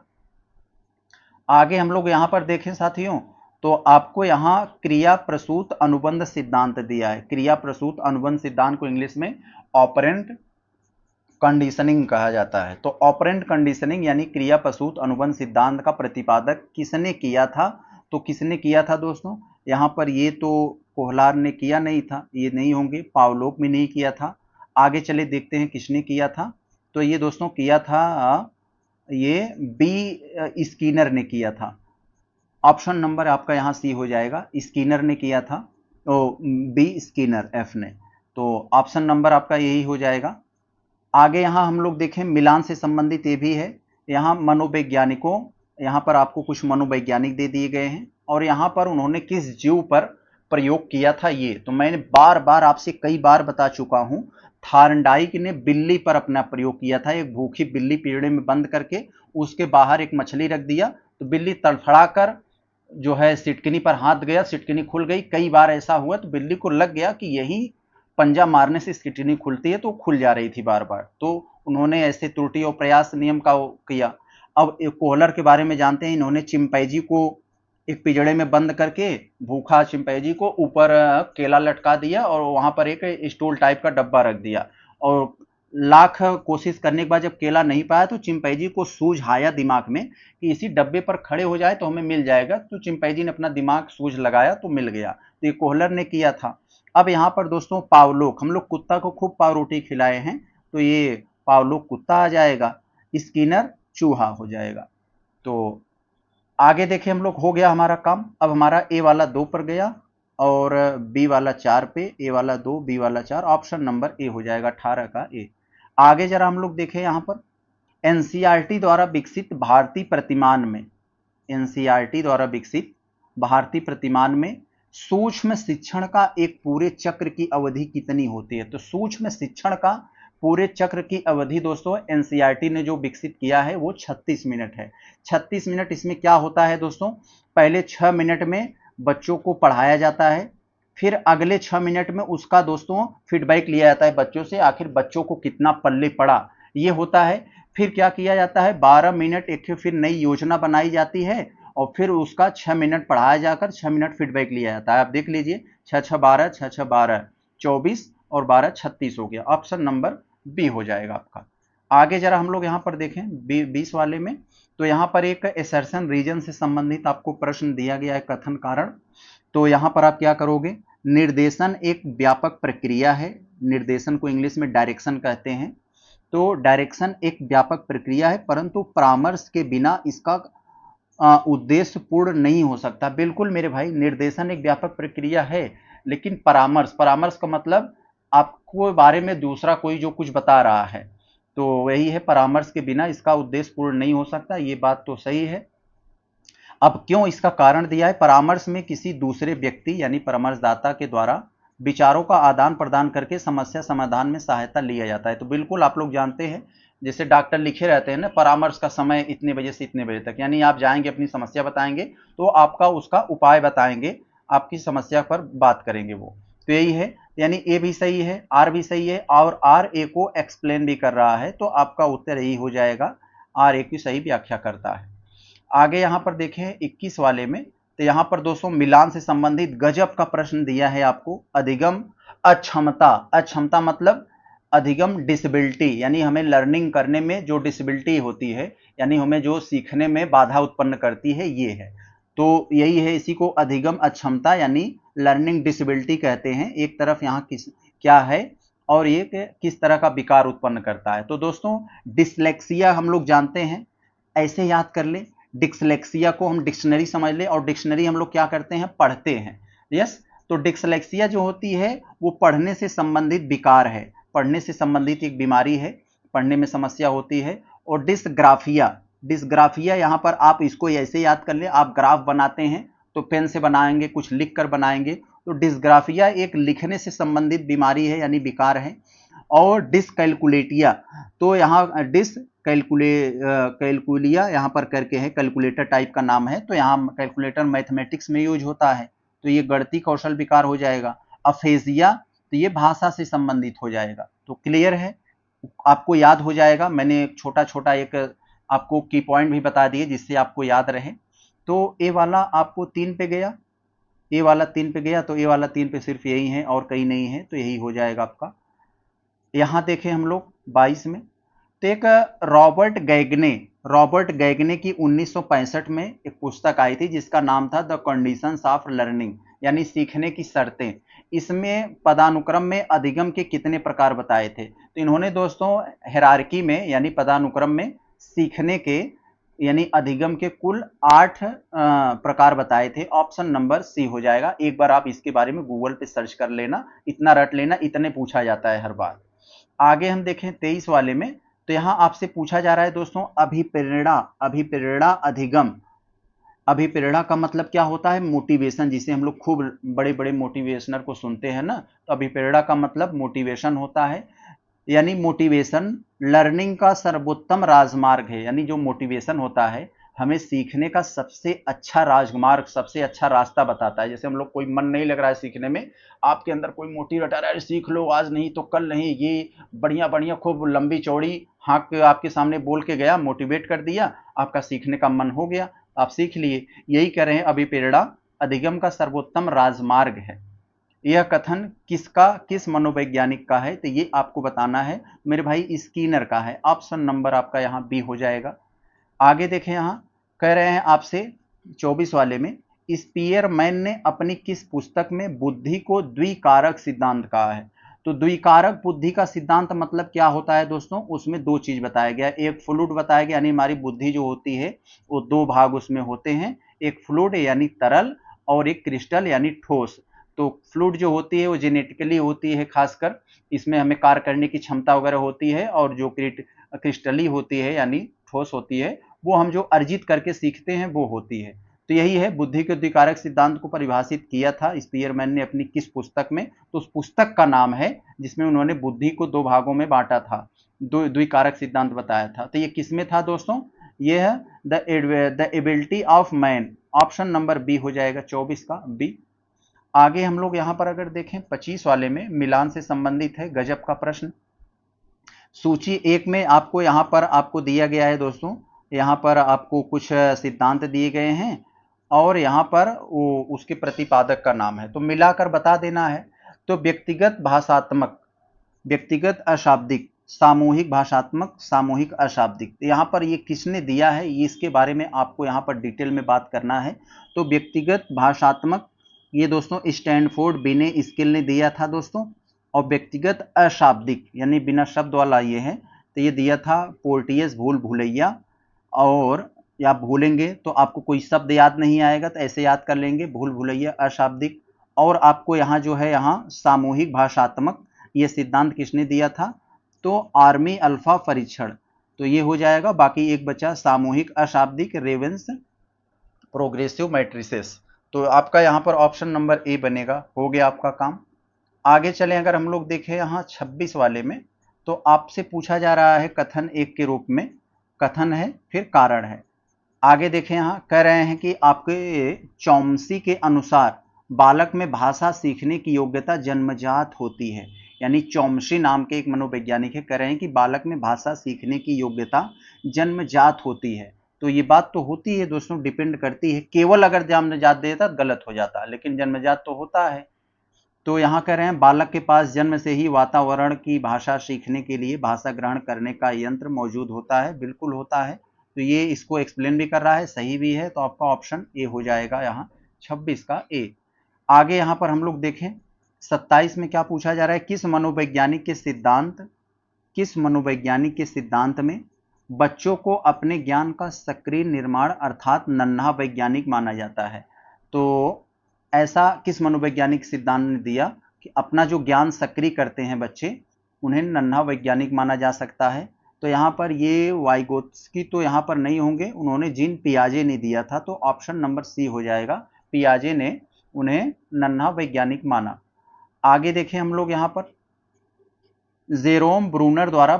आगे हम लोग यहां पर देखें साथियों, तो आपको यहां क्रिया प्रसूत अनुबंध सिद्धांत दिया है। क्रिया प्रसूत अनुबंध सिद्धांत को इंग्लिश में ऑपरेंट कंडीशनिंग कहा जाता है। तो ऑपरेंट कंडीशनिंग यानी क्रिया प्रसूत अनुबंध सिद्धांत का प्रतिपादक किसने किया था, तो किसने किया था दोस्तों, यहां पर ये तो कोहलार ने किया नहीं था, ये नहीं होंगे, पावलोव भी नहीं किया था। आगे चले देखते हैं किसने किया था, तो ये दोस्तों किया था, ये बी स्किनर ने किया था। ऑप्शन नंबर आपका यहां सी हो जाएगा, स्किनर ने किया था, तो बी स्किनर एफ ने, तो ऑप्शन नंबर आपका यही हो जाएगा। आगे यहां हम लोग देखें मिलान से संबंधित ये भी है, यहां मनोवैज्ञानिकों, यहां पर आपको कुछ मनोवैज्ञानिक दे दिए गए हैं और यहां पर उन्होंने किस जीव पर प्रयोग किया था ये तो मैंने बार बार आपसे कई बार बता चुका हूं। थार्नडाइक ने बिल्ली पर अपना प्रयोग किया था, एक भूखी बिल्ली पिंजड़े में बंद करके उसके बाहर एक मछली रख दिया तो बिल्ली तड़फड़ाकर जो है सिटकिनी पर हाथ गया, सिटकिनी खुल गई। कई बार ऐसा हुआ तो बिल्ली को लग गया कि यही पंजा मारने से सिटकिनी खुलती है, तो खुल जा रही थी बार बार, तो उन्होंने ऐसे त्रुटि और प्रयास नियम का किया। अब कोहलर के बारे में जानते हैं, इन्होंने चिंपैंजी को एक पिंजड़े में बंद करके भूखा चिंपैंजी को ऊपर केला लटका दिया और वहां पर एक स्टूल टाइप का डब्बा रख दिया और लाख कोशिश करने के बाद जब केला नहीं पाया तो चिंपैंजी को सूझाया दिमाग में कि इसी डब्बे पर खड़े हो जाए तो हमें मिल जाएगा, तो चिंपैंजी ने अपना दिमाग सूझ लगाया तो मिल गया। तो ये कोहलर ने किया था। अब यहाँ पर दोस्तों पावलोक, हम लोग कुत्ता को खूब पाव रोटी खिलाए हैं तो ये पावलोक कुत्ता आ जाएगा, स्किनर चूहा हो जाएगा। तो आगे देखें हम लोग, हो गया हमारा काम। अब हमारा ए वाला 2 पर गया और बी वाला 4 पे, ए वाला 2 बी वाला 4, ऑप्शन नंबर ए हो जाएगा 18 का ए। आगे जरा हम लोग देखें यहाँ पर एनसीईआरटी द्वारा विकसित भारतीय प्रतिमान में, एनसीईआरटी द्वारा विकसित भारतीय प्रतिमान में सूक्ष्म शिक्षण का एक पूरे चक्र की अवधि कितनी होती है। तो सूक्ष्म शिक्षण का पूरे चक्र की अवधि दोस्तों एनसीईआरटी ने जो विकसित किया है वो 36 मिनट है। 36 मिनट, इसमें क्या होता है दोस्तों, पहले 6 मिनट में बच्चों को पढ़ाया जाता है, फिर अगले 6 मिनट में उसका दोस्तों फीडबैक लिया जाता है बच्चों से, आखिर बच्चों को कितना पल्ले पड़ा ये होता है। फिर क्या किया जाता है, 12 मिनट एक फिर नई योजना बनाई जाती है और फिर उसका 6 मिनट पढ़ाया जाकर 6 मिनट फीडबैक लिया जाता है। आप देख लीजिए 6 6 12 6 6 12 24 और 12 36 हो गया, ऑप्शन नंबर बी हो जाएगा आपका। आगे जरा हम लोग यहाँ पर देखें 20 वाले में, तो यहाँ पर एक एसर्शन रीजन से संबंधित आपको प्रश्न दिया गया है, कथन कारण। तो यहाँ पर आप क्या करोगे, निर्देशन एक व्यापक प्रक्रिया है, निर्देशन को इंग्लिश में डायरेक्शन कहते हैं। तो डायरेक्शन एक व्यापक प्रक्रिया है परंतु परामर्श के बिना इसका उद्देश्य पूर्ण नहीं हो सकता। बिल्कुल मेरे भाई, निर्देशन एक व्यापक प्रक्रिया है लेकिन परामर्श का मतलब आपको बारे में दूसरा कोई जो कुछ बता रहा है, तो वही है, परामर्श के बिना इसका उद्देश्य पूर्ण नहीं हो सकता, ये बात तो सही है। अब क्यों, इसका कारण दिया है, परामर्श में किसी दूसरे व्यक्ति यानी परामर्शदाता के द्वारा विचारों का आदान प्रदान करके समस्या समाधान में सहायता लिया जाता है। तो बिल्कुल आप लोग जानते हैं, जैसे डॉक्टर लिखे रहते हैं ना, परामर्श का समय इतने बजे से इतने बजे तक, यानी आप जाएंगे अपनी समस्या बताएंगे तो आपका उसका उपाय बताएंगे, आपकी समस्या पर बात करेंगे वो। तो यही है, यानी ए भी सही है, आर भी सही है और आर ए को एक्सप्लेन भी कर रहा है, तो आपका उत्तर यही हो जाएगा, आर ए की सही व्याख्या करता है। आगे यहां पर देखें 21 वाले में, तो यहां पर दोस्तों मिलान से संबंधित गजब का प्रश्न दिया है आपको, अधिगम अक्षमता, अक्षमता मतलब अधिगम डिसेबिलिटी, यानी हमें लर्निंग करने में जो डिसेबिलिटी होती है, यानी हमें जो सीखने में बाधा उत्पन्न करती है, ये है। तो यही है, इसी को अधिगम अक्षमता यानी लर्निंग डिसेबिलिटी कहते हैं। एक तरफ यहाँ किस क्या है और ये किस तरह का विकार उत्पन्न करता है। तो दोस्तों डिसलेक्सिया हम लोग जानते हैं, ऐसे याद कर ले। डिसलेक्सिया को हम डिक्शनरी समझ ले, और डिक्शनरी हम लोग क्या करते हैं, पढ़ते हैं। यस, तो डिसलेक्सिया जो होती है वो पढ़ने से संबंधित विकार है, पढ़ने से संबंधित एक बीमारी है, पढ़ने में समस्या होती है। और डिसग्राफिया, डिसग्राफिया यहाँ पर आप इसको ऐसे याद कर ले, आप ग्राफ बनाते हैं तो पेन से बनाएंगे, कुछ लिख कर बनाएंगे, तो डिसग्राफिया एक लिखने से संबंधित बीमारी है यानी विकार है। और डिसकैलकुलेटिया, तो यहाँ कैलकुलिया यहाँ पर करके है, कैलकुलेटर टाइप का नाम है, तो यहाँ कैलकुलेटर मैथमेटिक्स में यूज होता है, तो ये गणितीय कौशल विकार हो जाएगा। अफेजिया, तो ये भाषा से संबंधित हो जाएगा। तो क्लियर है, आपको याद हो जाएगा। मैंने एक छोटा छोटा एक आपको की पॉइंट भी बता दिए जिससे आपको याद रहे। तो ए वाला आपको 3 पे गया, ए वाला 3 पे गया, तो ए वाला 3 पे सिर्फ यही है और कहीं नहीं है, तो यही हो जाएगा आपका। यहां देखें हम लोग 22 में, तो एक रॉबर्ट गैगने की 1965 में एक पुस्तक आई थी जिसका नाम था द कंडीशंस ऑफ लर्निंग, यानी सीखने की शर्तें। इसमें पदानुक्रम में अधिगम के कितने प्रकार बताए थे। तो इन्होंने दोस्तों हायरार्की में यानी पदानुक्रम में सीखने के यानी अधिगम के कुल 8 प्रकार बताए थे। ऑप्शन नंबर सी हो जाएगा। एक बार आप इसके बारे में गूगल पे सर्च कर लेना, इतना रट लेना, इतने पूछा जाता है हर बार। आगे हम देखें 23 वाले में, तो यहां आपसे पूछा जा रहा है दोस्तों अभिप्रेरणा, अभिप्रेरणा अधिगम। अभिप्रेरणा का मतलब क्या होता है, मोटिवेशन, जिसे हम लोग खूब बड़े बड़े मोटिवेशनर को सुनते हैं ना, तो अभिप्रेरणा का मतलब मोटिवेशन होता है, यानी मोटिवेशन लर्निंग का सर्वोत्तम राजमार्ग है। यानी जो मोटिवेशन होता है हमें सीखने का सबसे अच्छा राजमार्ग, सबसे अच्छा रास्ता बताता है। जैसे हम लोग कोई मन नहीं लग रहा है सीखने में, आपके अंदर कोई मोटिव रटा रहा है, सीख लो आज नहीं तो कल नहीं, ये बढ़िया बढ़िया खूब लंबी चौड़ी हाँक आपके सामने बोल के गया, मोटिवेट कर दिया, आपका सीखने का मन हो गया, आप सीख लिए। यही कह रहे हैं अभिप्रेरणा अधिगम का सर्वोत्तम राजमार्ग है। यह कथन किसका, किस मनोवैज्ञानिक का है, तो ये आपको बताना है मेरे भाई, स्किनर का है। ऑप्शन नंबर आपका यहाँ बी हो जाएगा। आगे देखें, यहाँ कह रहे हैं आपसे 24 वाले में, स्पीयरमैन ने अपनी किस पुस्तक में बुद्धि को द्विकारक सिद्धांत कहा है। तो द्विकारक बुद्धि का सिद्धांत मतलब क्या होता है दोस्तों, उसमें दो चीज बताया गया, एक फ्लूइड बताया गया, यानी हमारी बुद्धि जो होती है वो दो भाग उसमें होते हैं, एक फ्लूइड यानी तरल और एक क्रिस्टल यानी ठोस। तो फ्लूइड जो होती है वो जेनेटिकली होती है, खासकर इसमें हमें कार्य करने की क्षमता वगैरह होती है, और जो क्रिस्टली होती है यानी ठोस होती है, वो हम जो अर्जित करके सीखते हैं वो होती है। तो यही है, बुद्धि के द्विकारक सिद्धांत को परिभाषित किया था स्पीयरमैन ने अपनी किस पुस्तक में, तो उस पुस्तक का नाम है जिसमें उन्होंने बुद्धि को दो भागों में बांटा था, दो द्विकारक सिद्धांत बताया था। तो ये किसमें था दोस्तों, ये है the ability of man. Option number B हो जाएगा 24 का बी। आगे हम लोग यहां पर अगर देखें 25 वाले में, मिलान से संबंधित है, गजब का प्रश्न। सूची 1 में आपको यहां पर आपको दिया गया है दोस्तों, यहां पर आपको कुछ सिद्धांत दिए गए हैं और यहां पर वो उसके प्रतिपादक का नाम है, तो मिलाकर बता देना है। तो व्यक्तिगत भाषात्मक, व्यक्तिगत अशाब्दिक, सामूहिक भाषात्मक, सामूहिक अशाब्दिक, यहां पर ये किसने दिया है, ये इसके बारे में आपको यहां पर डिटेल में बात करना है। तो व्यक्तिगत भाषात्मक, ये दोस्तों स्टैनफोर्ड बिने स्किल ने दिया था दोस्तों। और व्यक्तिगत अशाब्दिक यानी बिना शब्द वाला ये है, तो ये दिया था पोर्टियस भूल भूलैया। और या भूलेंगे तो आपको कोई शब्द याद नहीं आएगा तो ऐसे याद कर लेंगे, भूल भुलैया अशाब्दिक। और आपको यहाँ जो है यहाँ सामूहिक भाषात्मक, ये सिद्धांत किसने दिया था, तो आर्मी अल्फा परीक्षण, तो ये हो जाएगा। बाकी एक बचा सामूहिक अशाब्दिक, रेवेंस प्रोग्रेसिव मैट्रिसेस, तो आपका यहाँ पर ऑप्शन नंबर ए बनेगा, हो गया आपका काम। आगे चलें, अगर हम लोग देखें यहाँ 26 वाले में, तो आपसे पूछा जा रहा है कथन एक के रूप में, कथन है फिर कारण है। आगे देखें, यहाँ कह रहे हैं कि आपके चौमसी के अनुसार बालक में भाषा सीखने की योग्यता जन्मजात होती है। यानी चौमसी नाम के एक मनोवैज्ञानिक है, कह रहे हैं कि बालक में भाषा सीखने की योग्यता जन्मजात होती है। तो ये बात तो होती है दोस्तों, डिपेंड करती है, केवल अगर जन्मजात देता गलत हो जाता, लेकिन जन्मजात तो होता है। तो यहाँ कह रहे हैं बालक के पास जन्म से ही वातावरण की भाषा सीखने के लिए भाषा ग्रहण करने का यंत्र मौजूद होता है। बिल्कुल होता है। तो ये इसको एक्सप्लेन भी कर रहा है, सही भी है। तो आपका ऑप्शन ए हो जाएगा यहाँ 26 का ए। आगे यहाँ पर हम लोग देखें 27 में क्या पूछा जा रहा है, किस मनोवैज्ञानिक के सिद्धांत में बच्चों को अपने ज्ञान का सक्रिय निर्माण अर्थात नन्हा वैज्ञानिक माना जाता है। तो ऐसा किस मनोवैज्ञानिक सिद्धांत ने दिया कि अपना जो ज्ञान सक्रिय करते हैं बच्चे, उन्हें नन्हा वैज्ञानिक माना जा सकता है। तो यहाँ पर ये वाइगोत्स्की तो यहाँ पर नहीं होंगे, उन्होंने जीन पियाजे ने दिया था। तो ऑप्शन नंबर सी हो जाएगा, पियाजे ने उन्हें नन्हा वैज्ञानिक माना। आगे देखें हम लोग यहाँ पर जेरोम ब्रूनर द्वारा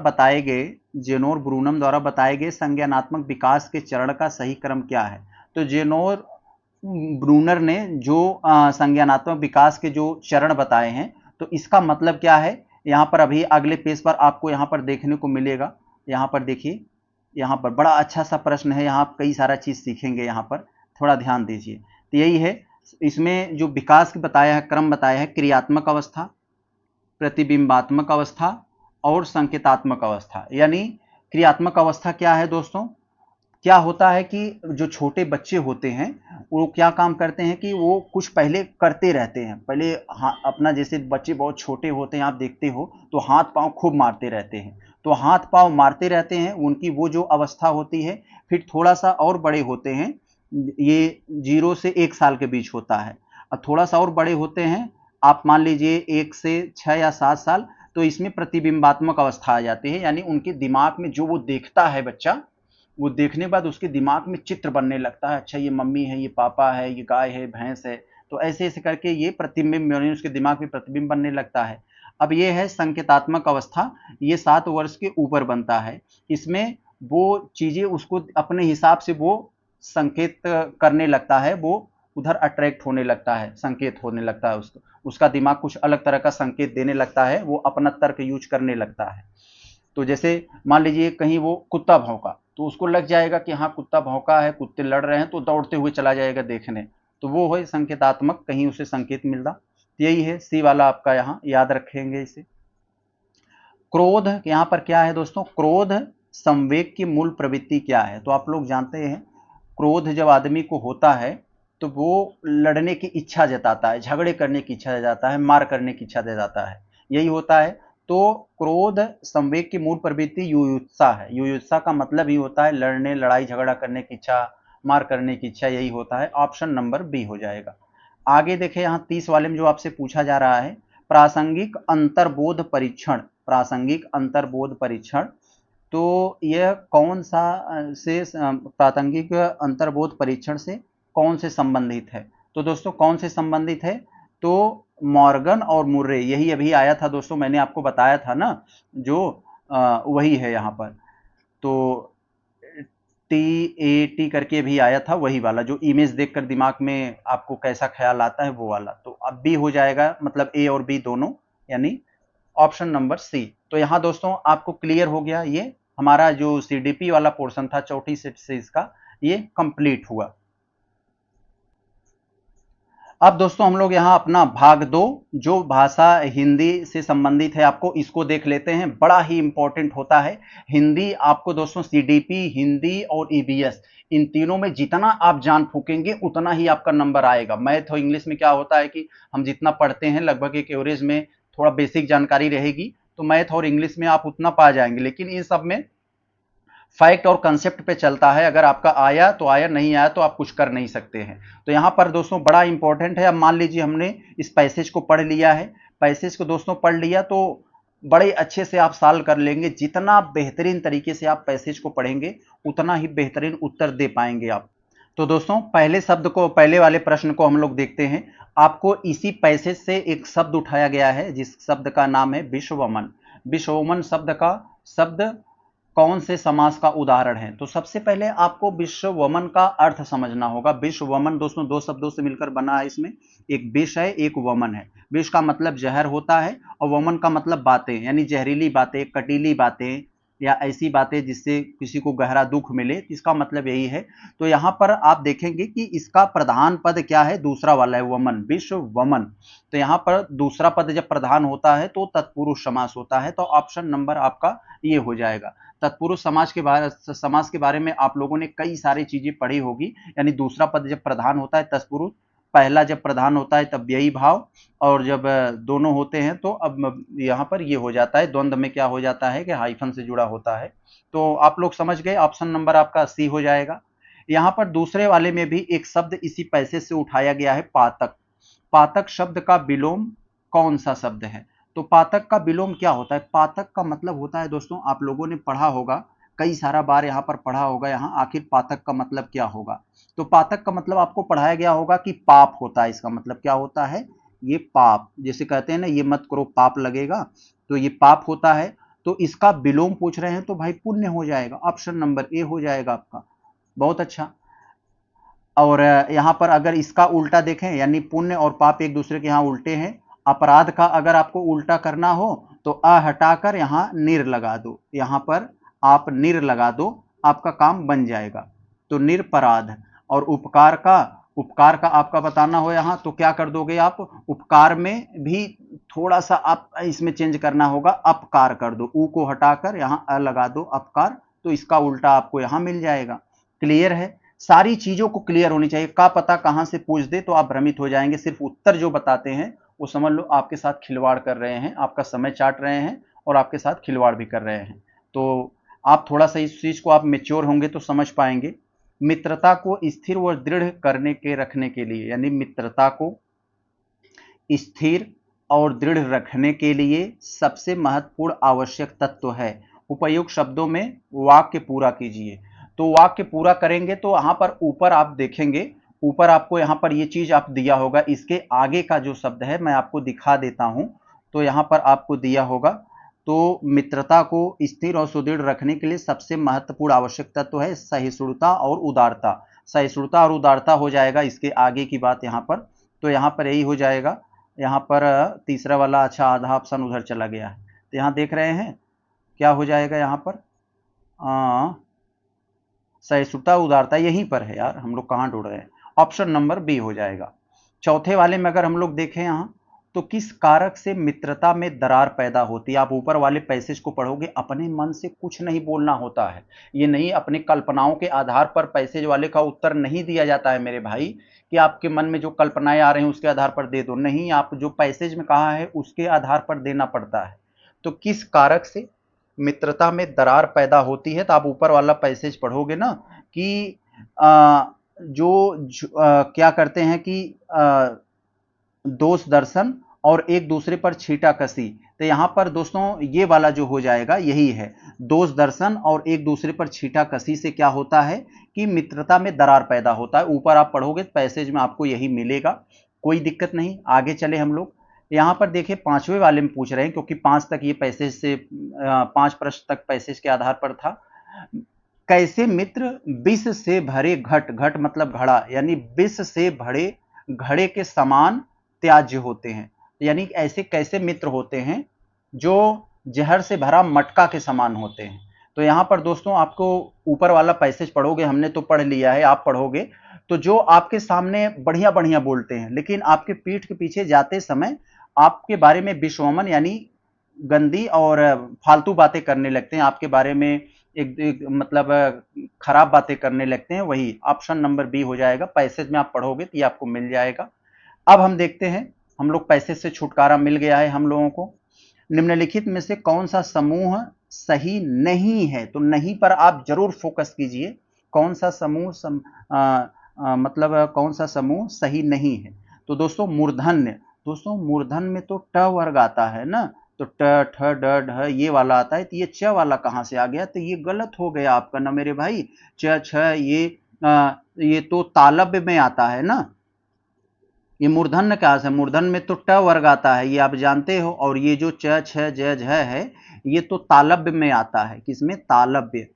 बताए गए संज्ञानात्मक विकास के चरण का सही क्रम क्या है। तो जेनोर ब्रूनर ने जो संज्ञानात्मक विकास के जो चरण बताए हैं, तो इसका मतलब क्या है, यहाँ पर अभी अगले पेज पर आपको यहाँ पर देखने को मिलेगा। यहाँ पर देखिए, यहाँ पर बड़ा अच्छा सा प्रश्न है, यहाँ आप कई सारा चीज सीखेंगे, यहाँ पर थोड़ा ध्यान दीजिए। तो यही है, इसमें जो विकास बताया है, क्रम बताया है, क्रियात्मक अवस्था, प्रतिबिंबात्मक अवस्था और संकेतात्मक अवस्था। यानी क्रियात्मक अवस्था क्या है दोस्तों, क्या होता है कि जो छोटे बच्चे होते हैं वो क्या काम करते हैं कि वो कुछ पहले करते रहते हैं। पहले अपना, जैसे बच्चे बहुत छोटे होते हैं, आप देखते हो तो हाथ पांव खूब मारते रहते हैं। तो हाथ पांव मारते रहते हैं, उनकी वो जो अवस्था होती है। फिर थोड़ा सा और बड़े होते हैं, ये 0 से 1 साल के बीच होता है। अब थोड़ा सा और बड़े होते हैं, आप मान लीजिए 1 से 6 या 7 साल, तो इसमें प्रतिबिंबात्मक अवस्था आ जाती है। यानी उनके दिमाग में जो वो देखता है बच्चा, वो देखने के बाद उसके दिमाग में चित्र बनने लगता है, अच्छा ये मम्मी है, ये पापा है, ये गाय है, भैंस है। तो ऐसे ऐसे करके ये प्रतिबिंब उसके दिमाग में प्रतिबिंब बनने लगता है। अब ये है संकेतात्मक अवस्था, ये 7 वर्ष के ऊपर बनता है। इसमें वो चीजें उसको अपने हिसाब से वो संकेत करने लगता है, वो उधर अट्रैक्ट होने लगता है, संकेत होने लगता है, उसका दिमाग कुछ अलग तरह का संकेत देने लगता है, वो अपना तर्क यूज करने लगता है। तो जैसे मान लीजिए कहीं वो कुत्ता भौंका, तो उसको लग जाएगा कि हाँ कुत्ता भौंका है, कुत्ते लड़ रहे हैं, तो दौड़ते हुए चला जाएगा देखने। तो वो है संकेतात्मक, कहीं उसे संकेत मिल रहा। यही है सी वाला आपका, यहाँ याद रखेंगे इसे। क्रोध, यहाँ पर क्या है दोस्तों, क्रोध संवेग की मूल प्रवृत्ति क्या है। तो आप लोग जानते हैं, क्रोध जब आदमी को होता है तो वो लड़ने की इच्छा जताता है, झगड़े करने की इच्छा जताता है, मार करने की इच्छा जताता है, यही होता है। तो क्रोध संवेग की मूल प्रवृत्ति युयुत्सा है। युयुत्सा का मतलब ही होता है लड़ने, लड़ाई झगड़ा करने की इच्छा, मार करने की इच्छा, यही होता है। ऑप्शन नंबर बी हो जाएगा। आगे देखें, यहाँ 30 वाले में जो आपसे पूछा जा रहा है, प्रासंगिक अंतर्बोध परीक्षण, प्रासंगिक अंतर्बोध परीक्षण, तो यह कौन सा से प्रासंगिक अंतर्बोध परीक्षण से कौन से संबंधित है। तो दोस्तों कौन से संबंधित है, तो मॉर्गन और मुर्रे, यही अभी आया था दोस्तों, मैंने आपको बताया था ना, जो वही है यहाँ पर। तो TAT करके भी आया था, वही वाला जो इमेज देखकर दिमाग में आपको कैसा ख्याल आता है, वो वाला। तो अब बी हो जाएगा, मतलब ए और बी दोनों, यानी ऑप्शन नंबर सी। तो यहाँ दोस्तों आपको क्लियर हो गया, ये हमारा जो CDP वाला पोर्शन था चौथी सेट से इसका, ये कंप्लीट हुआ। अब दोस्तों हम लोग यहाँ अपना भाग 2 जो भाषा हिंदी से संबंधित है, आपको इसको देख लेते हैं। बड़ा ही इंपॉर्टेंट होता है हिंदी। आपको दोस्तों CDP, हिंदी और EVS, इन तीनों में जितना आप जान फूकेंगे उतना ही आपका नंबर आएगा। मैथ और इंग्लिश में क्या होता है कि हम जितना पढ़ते हैं, लगभग एक एवरेज में थोड़ा बेसिक जानकारी रहेगी, तो मैथ और इंग्लिश में आप उतना पा जाएंगे। लेकिन इन सब में फैक्ट और कंसेप्ट पे चलता है, अगर आपका आया तो आया, नहीं आया तो आप कुछ कर नहीं सकते हैं। तो यहाँ पर दोस्तों बड़ा इंपॉर्टेंट है। अब मान लीजिए हमने इस पैसेज को पढ़ लिया है, पैसेज को दोस्तों पढ़ लिया तो बड़े अच्छे से आप सॉल्व कर लेंगे। जितना बेहतरीन तरीके से आप पैसेज को पढ़ेंगे उतना ही बेहतरीन उत्तर दे पाएंगे आप। तो दोस्तों पहले शब्द को, पहले वाले प्रश्न को हम लोग देखते हैं। आपको इसी पैसेज से एक शब्द उठाया गया है जिस शब्द का नाम है विश्ववमन। विश्ववमन शब्द का शब्द कौन से समास का उदाहरण है। तो सबसे पहले आपको विश्ववमन का अर्थ समझना होगा। विश्ववमन दोस्तों 2 शब्दों से मिलकर बना है, इसमें एक विष है, एक वमन है। विष का मतलब जहर होता है और वमन का मतलब बातें, यानी जहरीली बातें, कटीली बातें, या ऐसी बातें जिससे किसी को गहरा दुख मिले, इसका मतलब यही है। तो यहाँ पर आप देखेंगे कि इसका प्रधान पद क्या है, दूसरा वाला है वमन, विश्व वमन। तो यहाँ पर दूसरा पद जब प्रधान होता है तो तत्पुरुष समास होता है। तो ऑप्शन नंबर आपका ये हो जाएगा। तत्पुरुष समास के बारे में आप लोगों ने कई सारी चीजें पढ़ी होगी, यानी दूसरा पद जब प्रधान होता है तत्पुरुष, पहला जब प्रधान होता है तब व्ययी भाव, और जब दोनों होते हैं तो अब यहाँ पर ये हो जाता है, द्वंद्व में क्या हो जाता है कि हाइफन से जुड़ा होता है। तो आप लोग समझ गए, ऑप्शन नंबर आपका सी हो जाएगा। यहाँ पर दूसरे वाले में भी एक शब्द इसी पैसे से उठाया गया है, पातक। पातक शब्द का विलोम कौन सा शब्द है? तो पातक का विलोम क्या होता है? पातक का मतलब होता है दोस्तों, आप लोगों ने पढ़ा होगा, कई सारा बार यहाँ पर पढ़ा होगा, यहाँ आखिर पातक का मतलब क्या होगा। तो पातक का मतलब आपको पढ़ाया गया होगा कि पाप होता है। इसका मतलब क्या होता है? ये पाप, जैसे कहते हैं ना, ये मत करो पाप लगेगा, तो ये पाप होता है। तो इसका विलोम पूछ रहे हैं तो भाई पुण्य हो जाएगा, ऑप्शन नंबर ए हो जाएगा आपका। बहुत अच्छा। और यहाँ पर अगर इसका उल्टा देखें, यानी पुण्य और पाप एक दूसरे के यहाँ उल्टे हैं। अपराध का अगर आपको उल्टा करना हो तो अ हटाकर यहाँ निर लगा दो, यहाँ पर आप निर लगा दो, आपका काम बन जाएगा। तो निरपराध। और उपकार का आपका बताना हो यहाँ तो क्या कर दोगे आप? उपकार में भी थोड़ा सा आप इसमें चेंज करना होगा, अपकार कर दो, ऊ को हटाकर यहाँ अ लगा दो, अपकार। तो इसका उल्टा आपको यहाँ मिल जाएगा। क्लियर है? सारी चीजों को क्लियर होनी चाहिए। का पता कहां से पूछ दे तो आप भ्रमित हो जाएंगे। सिर्फ उत्तर जो बताते हैं वो समझ लो आपके साथ खिलवाड़ कर रहे हैं, आपका समय चाट रहे हैं और आपके साथ खिलवाड़ भी कर रहे हैं। तो आप थोड़ा सा इस चीज को आप मेच्योर होंगे तो समझ पाएंगे। मित्रता को स्थिर व दृढ़ करने के रखने के लिए, यानी मित्रता को स्थिर और दृढ़ रखने के लिए सबसे महत्वपूर्ण आवश्यक तत्व है। उपयुक्त शब्दों में वाक्य पूरा कीजिए। तो वाक्य पूरा करेंगे तो यहाँ पर ऊपर आप देखेंगे, ऊपर आपको यहाँ पर ये चीज आप दिया होगा, इसके आगे का जो शब्द है मैं आपको दिखा देता हूं। तो यहाँ पर आपको दिया होगा, तो मित्रता को स्थिर और सुदृढ़ रखने के लिए सबसे महत्वपूर्ण आवश्यक तत्व है सहिष्णुता और उदारता। सहिष्णुता और उदारता हो जाएगा इसके आगे की बात यहाँ पर। तो यहाँ पर यही हो जाएगा। यहाँ पर तीसरा वाला, अच्छा आधा ऑप्शन उधर चला गया है। तो यहाँ देख रहे हैं क्या हो जाएगा यहाँ पर, सहिष्णुता उदारता यहीं पर है यार, हम लोग कहाँ ढूंढ रहे हैं। ऑप्शन नंबर बी हो जाएगा। चौथे वाले में अगर हम लोग देखें यहाँ, तो किस कारक से मित्रता में दरार पैदा होती है? आप ऊपर वाले पैसेज को पढ़ोगे, अपने मन से कुछ नहीं बोलना होता है। ये नहीं अपनी कल्पनाओं के आधार पर पैसेज वाले का उत्तर नहीं दिया जाता है मेरे भाई, कि आपके मन में जो कल्पनाएं आ रही हैं उसके आधार पर दे दो। नहीं, आप जो पैसेज में कहा है उसके आधार पर देना पड़ता है। तो किस कारक से मित्रता में दरार पैदा होती है? तो आप ऊपर वाला पैसेज पढ़ोगे ना कि क्या करते हैं कि दोष दर्शन और एक दूसरे पर छीटा कसी। तो यहां पर दोस्तों ये वाला जो हो जाएगा यही है, दोष दर्शन और एक दूसरे पर छीटा कसी से क्या होता है कि मित्रता में दरार पैदा होता है। ऊपर आप पढ़ोगे पैसेज में आपको यही मिलेगा, कोई दिक्कत नहीं। आगे चले हम लोग, यहां पर देखिए पांचवें वाले में पूछ रहे हैं, क्योंकि 5 तक ये पैसेज से 5 प्रश्न तक पैसेज के आधार पर था। कैसे मित्र विष से भरे घट, घट मतलब घड़ा, यानी विष से भरे घड़े के समान त्याज्य होते हैं। यानी ऐसे कैसे मित्र होते हैं जो जहर से भरा मटका के समान होते हैं। तो यहां पर दोस्तों आपको ऊपर वाला पैसेज पढ़ोगे, हमने तो पढ़ लिया है, आप पढ़ोगे तो जो आपके सामने बढ़िया बढ़िया बोलते हैं लेकिन आपके पीठ के पीछे जाते समय आपके बारे में विश्वमन यानी गंदी और फालतू बातें करने लगते हैं, आपके बारे में एक मतलब खराब बातें करने लगते हैं। वही ऑप्शन नंबर बी हो जाएगा। पैसेज में आप पढ़ोगे तो ये आपको मिल जाएगा। अब हम देखते हैं, हम लोग पैसेज से छुटकारा मिल गया है हम लोगों को। निम्नलिखित में से कौन सा समूह सही नहीं है? तो नहीं पर आप जरूर फोकस कीजिए, कौन सा समूह मतलब कौन सा समूह सही नहीं है। तो दोस्तों मूर्धन्य, दोस्तों मूर्धन्य में तो ट वर्ग आता है ना, तो ट ठ ड ढ ये वाला आता है, तो ये च वाला कहां से आ गया? तो ये गलत हो गया आपका ना मेरे भाई। च छ ये तो तालब्य में आता है ना, ये मूर्धन्य कहां से? मूर्धन्य में तो ट वर्ग आता है, ये आप जानते हो। और ये जो च छ ज झ है ये तो तालब्य में आता है। किसमें? तालब्य,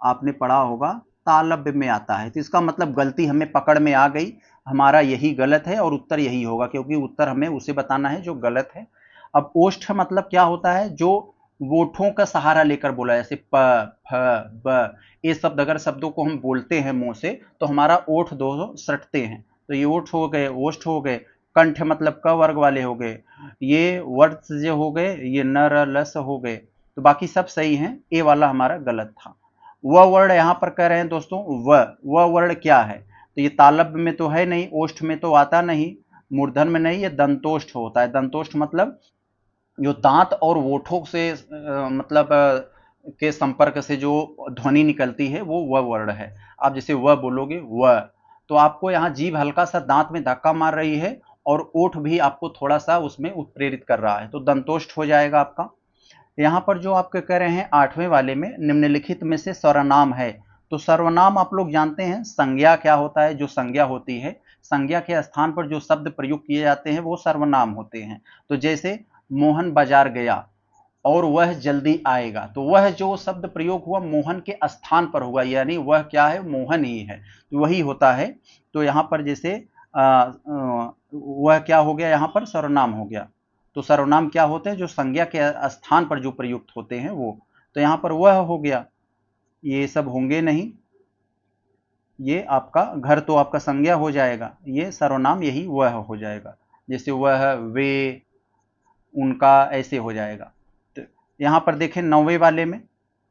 आपने पढ़ा होगा, तालब्य में आता है। तो इसका मतलब गलती हमें पकड़ में आ गई, हमारा यही गलत है और उत्तर यही होगा, क्योंकि उत्तर हमें उसे बताना है जो गलत है। अब ओष्ठ मतलब क्या होता है? जो वोठों का सहारा लेकर बोला, जैसे प, फ, ब, ये शब्द अगर शब्दों को हम बोलते हैं मुंह से तो हमारा ओठ दो सटते हैं, तो ये ओठ हो गए, ओष्ठ हो गए, कंठ मतलब क वर्ग वाले हो गए, ये वर्ष जो हो गए, ये नर लस हो गए, तो बाकी सब सही हैं, ए वाला हमारा गलत था। वह वर्ड यहाँ पर कह रहे हैं दोस्तों, वह वर्ड क्या है, तो ये तालब में तो है नहीं, ओष्ठ में तो आता नहीं, मूर्धन में नहीं, ये दंतोष्ठ होता है। दंतोष्ठ मतलब जो दांत और वोठों से मतलब के संपर्क से जो ध्वनि निकलती है वो व वर्ण है। आप जैसे व बोलोगे व, तो आपको यहाँ जीभ हल्का सा दांत में धक्का मार रही है और ओठ भी आपको थोड़ा सा उसमें उत्प्रेरित कर रहा है, तो दंतोष्ठ हो जाएगा आपका। यहाँ पर जो आपके कह रहे हैं 8वें वाले में, निम्नलिखित में से सर्वनाम है, तो सर्वनाम आप लोग जानते हैं संज्ञा क्या होता है, जो संज्ञा होती है, संज्ञा के स्थान पर जो शब्द प्रयुक्त किए जाते हैं वो सर्वनाम होते हैं। तो जैसे मोहन बाजार गया और वह जल्दी आएगा, तो वह जो शब्द प्रयोग हुआ मोहन के स्थान पर हुआ, यानी वह क्या है, मोहन ही है, तो वही होता है। तो यहाँ पर जैसे वह क्या हो गया, यहाँ पर सर्वनाम हो गया। तो सर्वनाम क्या होते हैं, जो संज्ञा के स्थान पर जो प्रयुक्त होते हैं वो, तो यहाँ पर वह हो गया, ये सब होंगे नहीं, ये आपका घर तो आपका संज्ञा हो जाएगा, ये सर्वनाम यही वह हो जाएगा, जैसे वह, वे, उनका, ऐसे हो जाएगा। तो यहाँ पर देखें 9वें वाले में,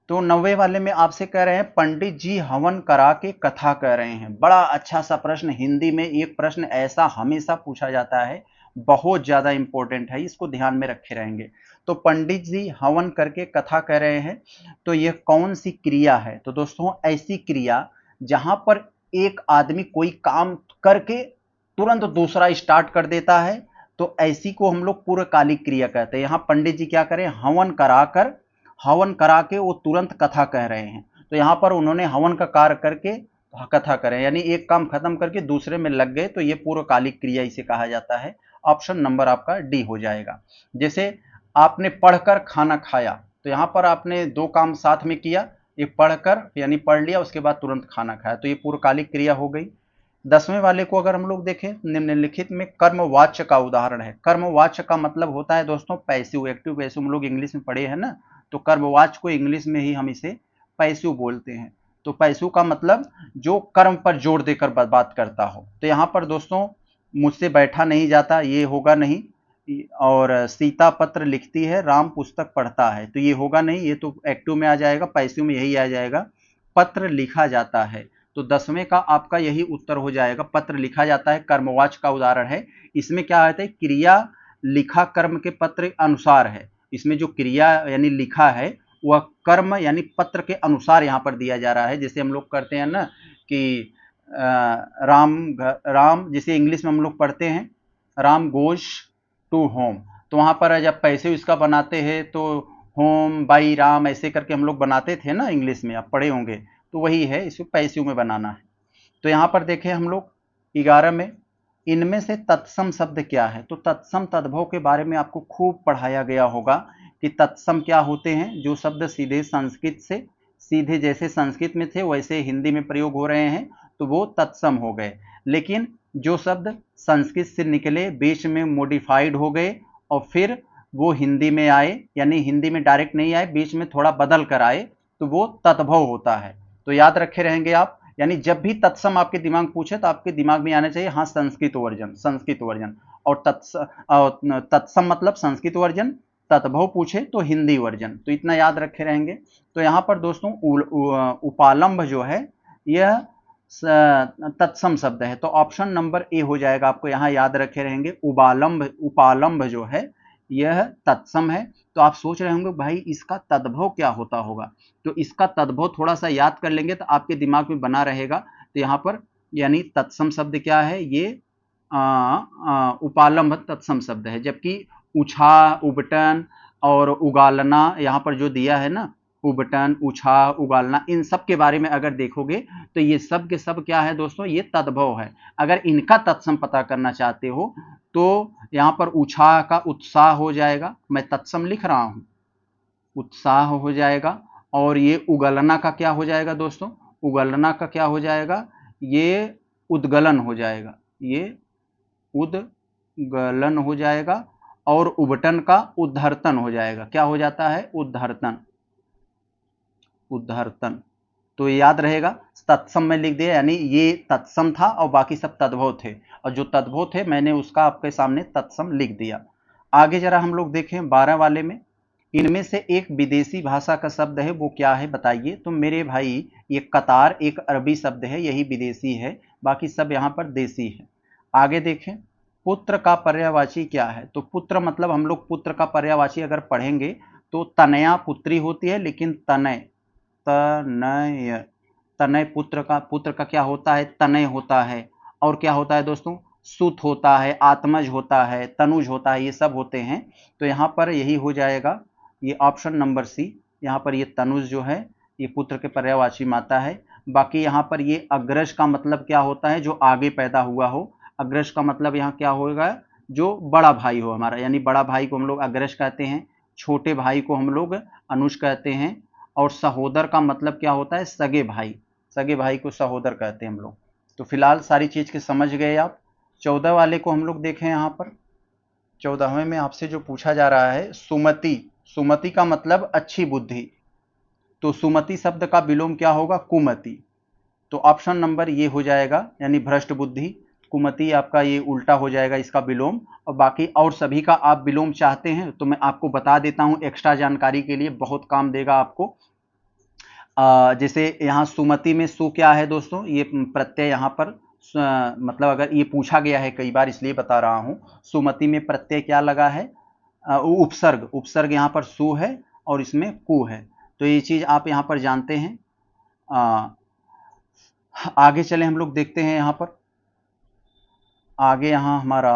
तो 9वें वाले में आपसे कह रहे हैं पंडित जी हवन करा के कथा कह रहे हैं। बड़ा अच्छा सा प्रश्न, हिंदी में एक प्रश्न ऐसा हमेशा पूछा जाता है, बहुत ज्यादा इंपॉर्टेंट है, इसको ध्यान में रखे रहेंगे। तो पंडित जी हवन करके कथा कह रहे हैं, तो यह कौन सी क्रिया है, तो दोस्तों ऐसी क्रिया जहां पर एक आदमी कोई काम करके तुरंत दूसरा स्टार्ट कर देता है, तो ऐसी को हम लोग पूर्वकालिक क्रिया कहते हैं। यहाँ पंडित जी क्या करें, हवन करा के वो तुरंत कथा कह रहे हैं, तो यहाँ पर उन्होंने हवन का कार्य करके कथा करें, यानी एक काम खत्म करके दूसरे में लग गए, तो ये पूर्वकालिक क्रिया इसे कहा जाता है। ऑप्शन नंबर आपका डी हो जाएगा। जैसे आपने पढ़कर खाना खाया, तो यहाँ पर आपने दो काम साथ में किया, एक पढ़कर यानी पढ़ लिया, उसके बाद तुरंत खाना खाया, तो ये पूर्वकालिक क्रिया हो गई। 10वें वाले को अगर हम लोग देखें, निम्नलिखित में कर्मवाच्य का उदाहरण है। कर्मवाच्य का मतलब होता है दोस्तों पैसिव, एक्टिव पैसिव, हम लोग इंग्लिश में पढ़े हैं ना, तो कर्मवाच्य को इंग्लिश में ही हम इसे पैसिव बोलते हैं। तो पैसिव का मतलब जो कर्म पर जोर देकर बात करता हो, तो यहाँ पर दोस्तों मुझसे बैठा नहीं जाता, ये होगा नहीं, और सीता पत्र लिखती है, राम पुस्तक पढ़ता है, तो ये होगा नहीं, ये तो एक्टिव में आ जाएगा, पैसिव में यही आ जाएगा, पत्र लिखा जाता है। तो 10वें का आपका यही उत्तर हो जाएगा, पत्र लिखा जाता है, कर्मवाच्य का उदाहरण है। इसमें क्या होता है, क्रिया लिखा कर्म के पत्र अनुसार है, इसमें जो क्रिया यानी लिखा है वह कर्म यानी पत्र के अनुसार यहाँ पर दिया जा रहा है। जैसे हम लोग करते हैं ना कि राम जिसे इंग्लिश में हम लोग पढ़ते हैं, राम गोज टू होम, तो वहां पर जब पैसे इसका बनाते हैं तो होम बाई राम ऐसे करके हम लोग बनाते थे ना, इंग्लिश में आप पढ़े होंगे, तो वही है, इसे पैसिव में बनाना है। तो यहाँ पर देखें हम लोग 11 में, इनमें से तत्सम शब्द क्या है, तो तत्सम तद्भव के बारे में आपको खूब पढ़ाया गया होगा कि तत्सम क्या होते हैं, जो शब्द सीधे संस्कृत से, सीधे जैसे संस्कृत में थे वैसे हिंदी में प्रयोग हो रहे हैं, तो वो तत्सम हो गए। लेकिन जो शब्द संस्कृत से निकले, बीच में मॉडिफाइड हो गए और फिर वो हिंदी में आए, यानी हिंदी में डायरेक्ट नहीं आए, बीच में थोड़ा बदल कर आए, तो वो तद्भव होता है। तो याद रखे रहेंगे आप, यानी जब भी तत्सम आपके दिमाग पूछे तो आपके दिमाग में आना चाहिए हाँ संस्कृत वर्जन, संस्कृत वर्जन, और तत्सम मतलब संस्कृत वर्जन, तद्भव पूछे तो हिंदी वर्जन, तो इतना याद रखे रहेंगे। तो यहाँ पर दोस्तों उपालंब जो है यह तत्सम शब्द है, तो ऑप्शन नंबर ए हो जाएगा, आपको यहाँ याद रखे रहेंगे, उपालंब जो है यह तत्सम है। तो आप सोच रहे होंगे भाई इसका तद्भव क्या होता होगा, तो इसका तद्भव थोड़ा सा याद कर लेंगे तो आपके दिमाग में बना रहेगा। तो यहाँ पर यानी तत्सम शब्द क्या है, ये उपालंब तत्सम शब्द है, जबकि उछा, उबटन और उगालना यहाँ पर जो दिया है ना, उबटन, उछा, उगालना, इन सब के बारे में अगर देखोगे तो ये सब के सब क्या है दोस्तों, ये तद्भव है। अगर इनका तत्सम पता करना चाहते हो तो यहाँ पर उछा का उत्साह हो जाएगा, मैं तत्सम लिख रहा हूं, उत्साह हो जाएगा, और ये उगलना का क्या हो जाएगा दोस्तों, उगलना का क्या हो जाएगा, ये उद्गलन हो जाएगा, ये उद्गलन हो जाएगा, और उबटन का उद्धर्तन हो जाएगा। क्या हो जाता है? उद्धर्तन। उद्धर्तन। तो ये याद रहेगा, तत्सम में लिख दिया, यानी ये तत्सम था और बाकी सब तद्भव थे, और जो तद्भव थे मैंने उसका आपके सामने तत्सम लिख दिया। आगे जरा हम लोग देखें 12 वाले में, इनमें से एक विदेशी भाषा का शब्द है, वो क्या है बताइए। तो मेरे भाई ये कतार एक अरबी शब्द है, यही विदेशी है, बाकी सब यहाँ पर देसी है। आगे देखें, पुत्र का पर्यायवाची क्या है? तो पुत्र मतलब हम लोग पुत्र का पर्यायवाची अगर पढ़ेंगे तो तनया पुत्री होती है, लेकिन तनय, तनय, तनय पुत्र का क्या होता है? तनय होता है। और क्या होता है दोस्तों? सुत होता है, आत्मज होता है, तनुज होता है, ये सब होते हैं। तो यहाँ पर यही हो जाएगा, ये ऑप्शन नंबर सी। यहाँ पर ये तनुज जो है ये पुत्र के पर्यायवाची माता है। बाकी यहाँ पर ये अग्रज का मतलब क्या होता है? जो आगे पैदा हुआ हो। अग्रज का मतलब यहाँ क्या होगा? जो बड़ा भाई हो हमारा, यानी बड़ा भाई को हम लोग अग्रज कहते हैं, छोटे भाई को हम लोग अनुज कहते हैं, और सहोदर का मतलब क्या होता है? सगे भाई। सगे भाई को सहोदर कहते हैं हम लोग। तो फिलहाल सारी चीज के समझ गए आप। 14 वाले को हम लोग देखें, यहाँ पर 14वें में आपसे जो पूछा जा रहा है, सुमति। सुमति का मतलब अच्छी बुद्धि, तो सुमति शब्द का विलोम क्या होगा? कुमति। तो ऑप्शन नंबर ये हो जाएगा, यानी भ्रष्ट बुद्धि। कुमति आपका ये उल्टा हो जाएगा इसका विलोम। और बाकी और सभी का आप विलोम चाहते हैं तो मैं आपको बता देता हूं, एक्स्ट्रा जानकारी के लिए बहुत काम देगा आपको। जैसे यहाँ सुमति में सु क्या है दोस्तों? ये प्रत्यय यहाँ पर मतलब अगर ये पूछा गया है कई बार, इसलिए बता रहा हूँ। सुमति में प्रत्यय क्या लगा है? उपसर्ग। उपसर्ग यहाँ पर सु है और इसमें कु है, तो ये चीज आप यहाँ पर जानते हैं। आगे चले हम लोग देखते हैं यहाँ पर। आगे यहाँ हमारा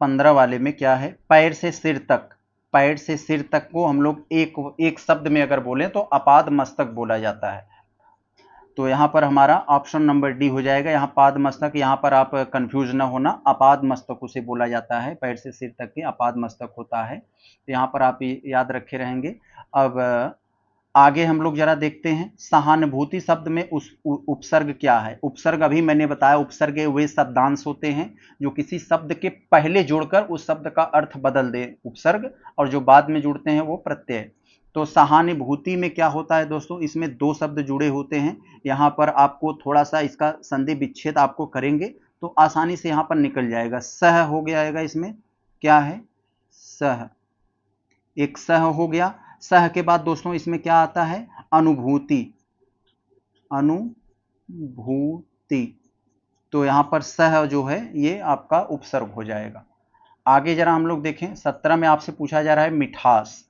15 वाले में क्या है? पैर से सिर तक। पैर से सिर तक को हम लोग एक शब्द में अगर बोलें तो अपाद मस्तक बोला जाता है। तो यहाँ पर हमारा ऑप्शन नंबर डी हो जाएगा। यहाँ पाद मस्तक, यहाँ पर आप कंफ्यूज ना होना, अपाद मस्तक उसे बोला जाता है, पैर से सिर तक के अपाद मस्तक होता है। तो यहाँ पर आप याद रखे रहेंगे। अब आगे हम लोग जरा देखते हैं, सहानुभूति शब्द में उस उपसर्ग क्या है? उपसर्ग अभी मैंने बताया, उपसर्ग वे शब्दांश होते हैं जो किसी शब्द के पहले जुड़कर उस शब्द का अर्थ बदल दे, उपसर्ग, और जो बाद में जुड़ते हैं वो प्रत्यय। तो सहानुभूति में क्या होता है दोस्तों? इसमें दो शब्द जुड़े होते हैं। यहाँ पर आपको थोड़ा सा इसका संधि विच्छेद आपको करेंगे तो आसानी से यहाँ पर निकल जाएगा। सह हो गया, इसमें क्या है? सह, एक सह हो गया। सह के बाद दोस्तों इसमें क्या आता है? अनुभूति। अनुभूति, तो यहां पर सह जो है ये आपका उपसर्ग हो जाएगा। आगे जरा हम लोग देखें, 17 में आपसे पूछा जा रहा है मिठास।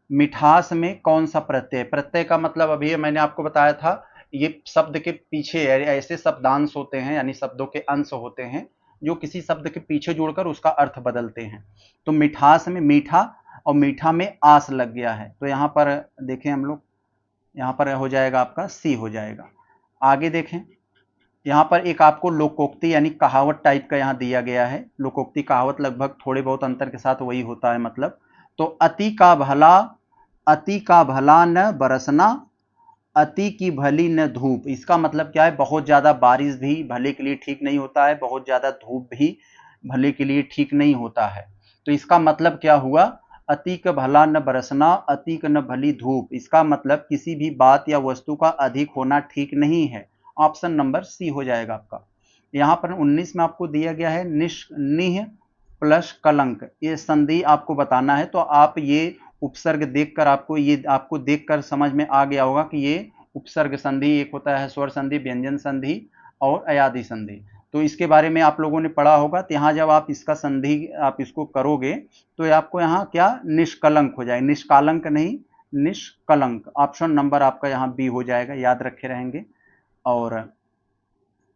मिठास में कौन सा प्रत्यय? प्रत्यय का मतलब अभी मैंने आपको बताया था, ये शब्द के पीछे ऐसे शब्दांश होते हैं, यानी शब्दों के अंश होते हैं जो किसी शब्द के पीछे जुड़कर उसका अर्थ बदलते हैं। तो मिठास में मीठा, और मीठा में आस लग गया है, तो यहाँ पर देखें हम लोग, यहाँ पर हो जाएगा आपका सी हो जाएगा। आगे देखें, यहाँ पर एक आपको लोकोक्ति यानी कहावत टाइप का यहाँ दिया गया है। लोकोक्ति कहावत लगभग थोड़े बहुत अंतर के साथ वही होता है मतलब। तो अति का भला न बरसना, अति की भली न धूप। इसका मतलब क्या है? बहुत ज्यादा बारिश भी भले के लिए ठीक नहीं होता है, बहुत ज्यादा धूप भी भले के लिए ठीक नहीं होता है। तो इसका मतलब क्या हुआ? अतिक भला न बरसना, अतिक न भली धूप। इसका मतलब किसी भी बात या वस्तु का अधिक होना ठीक नहीं है। ऑप्शन नंबर सी हो जाएगा आपका। यहाँ पर 19 में आपको दिया गया है निह प्लस कलंक, ये संधि आपको बताना है। तो आप ये उपसर्ग देखकर आपको देखकर समझ में आ गया होगा कि ये उपसर्ग संधि, एक होता है स्वर संधि, व्यंजन संधि और अयादि संधि। तो इसके बारे में आप लोगों ने पढ़ा होगा। तो यहाँ जब आप इसका संधि आप इसको करोगे तो आपको यहाँ क्या निष्कलंक हो जाएगा, निष्कालंक नहीं, निष्कलंक। ऑप्शन नंबर आपका यहाँ बी हो जाएगा, याद रखे रहेंगे। और